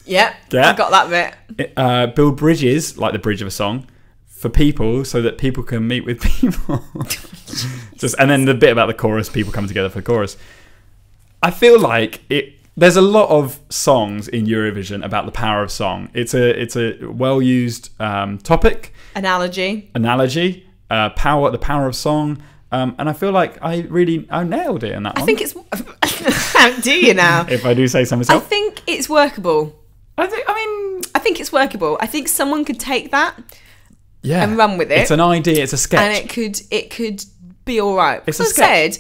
Yep, I got that bit. Build bridges, like the bridge of a song, for people so that people can meet with people. And then the bit about the chorus, people come together for the chorus. I feel like there's a lot of songs in Eurovision about the power of song. It's a well-used topic. Analogy. The power of song, and I feel like I nailed it in that one. I think it's... How do you now? If I do say so myself. I think it's workable. I think it's workable. I think someone could take that and run with it. It's an idea, it's a sketch. And it could be all right. Because I said,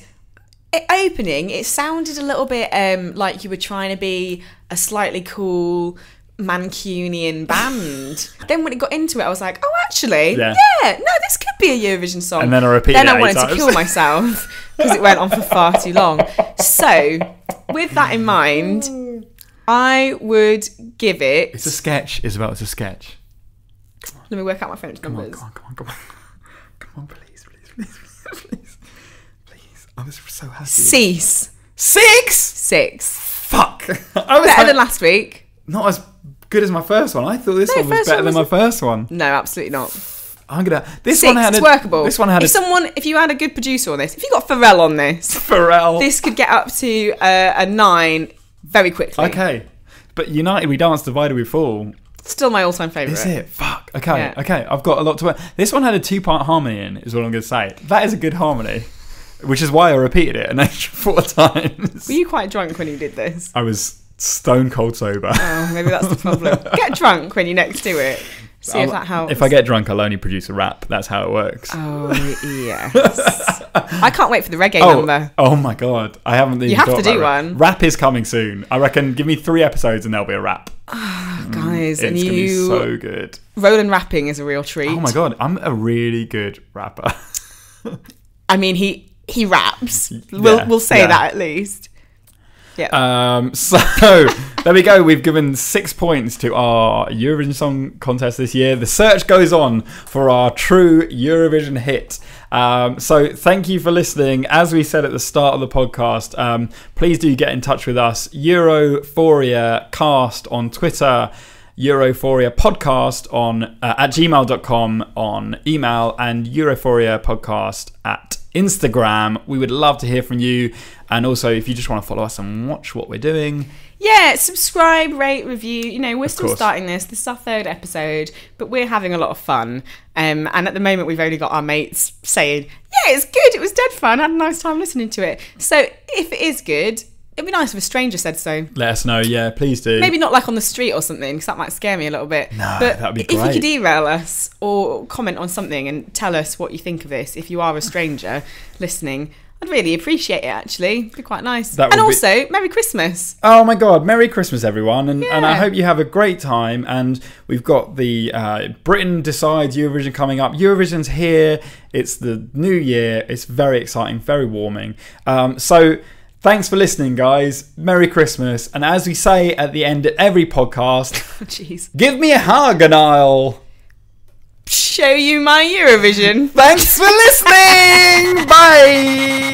opening, it sounded a little bit like you were trying to be a slightly cool... Mancunian band. Then when it got into it, I was like, oh, actually, no, this could be a Eurovision song. And then I repeated it 8 times. Then I wanted to kill myself because it went on for far too long. So, with that in mind, I would give it... It's a sketch, Isabel, it's a sketch. Let me work out my French numbers. Come on, please. I was so happy. 6. 6? Fuck. Better than last week. Not as good as my first one. I thought this one was better than my first one. No, absolutely not. This 6, one had it's workable. This one had if you had a good producer on this, if you got Pharrell on this, this could get up to a 9 very quickly. Okay, but United We Dance, Divided We Fall. Still my all-time favourite. Is it? Fuck. Okay. I've got a lot to work. This one had a 2-part harmony in, is what I'm going to say. That is a good harmony, which is why I repeated it an extra 4 times. Were you quite drunk when you did this? I was stone cold sober. Oh, maybe that's the problem. Get drunk when you're next to it. See if that helps. If I get drunk, I'll only produce a rap. That's how it works. Oh, yes. I can't wait for the reggae number. Oh my God. I haven't even You have to do one. Rap is coming soon. I reckon give me 3 episodes and there'll be a rap. Oh, guys. It's going to be so good. Roland rapping is a real treat. Oh my God. I'm a really good rapper. I mean, he raps. We'll say that at least. Yeah. So there we go. We've given 6 points to our Eurovision Song Contest this year. The search goes on for our true Eurovision hit. So thank you for listening. As we said at the start of the podcast, please do get in touch with us. Europhoria Cast on Twitter. Europhoria Podcast at gmail.com on email, and Europhoria Podcast at Instagram. We would love to hear from you, and also if you just want to follow us and watch what we're doing, subscribe, rate, review. We're still starting this is our 3rd episode, but we're having a lot of fun, and at the moment we've only got our mates saying it's good, it was dead fun, I had a nice time listening to it. So if it is good, it'd be nice if a stranger said so. Let us know, please do. Maybe not like on the street or something, because that might scare me a little bit. No, but that'd be great. If you could email us or comment on something and tell us what you think of this, if you are a stranger listening, I'd really appreciate it, actually. It'd be quite nice. Also, Merry Christmas. Oh my God, Merry Christmas, everyone. And I hope you have a great time. And we've got the Britain Decides Eurovision coming up. Eurovision's here. It's the new year. It's very exciting, very warming. So thanks for listening, guys. Merry Christmas. And as we say at the end of every podcast, give me a hug and I'll show you my Eurovision. Thanks for listening. Bye.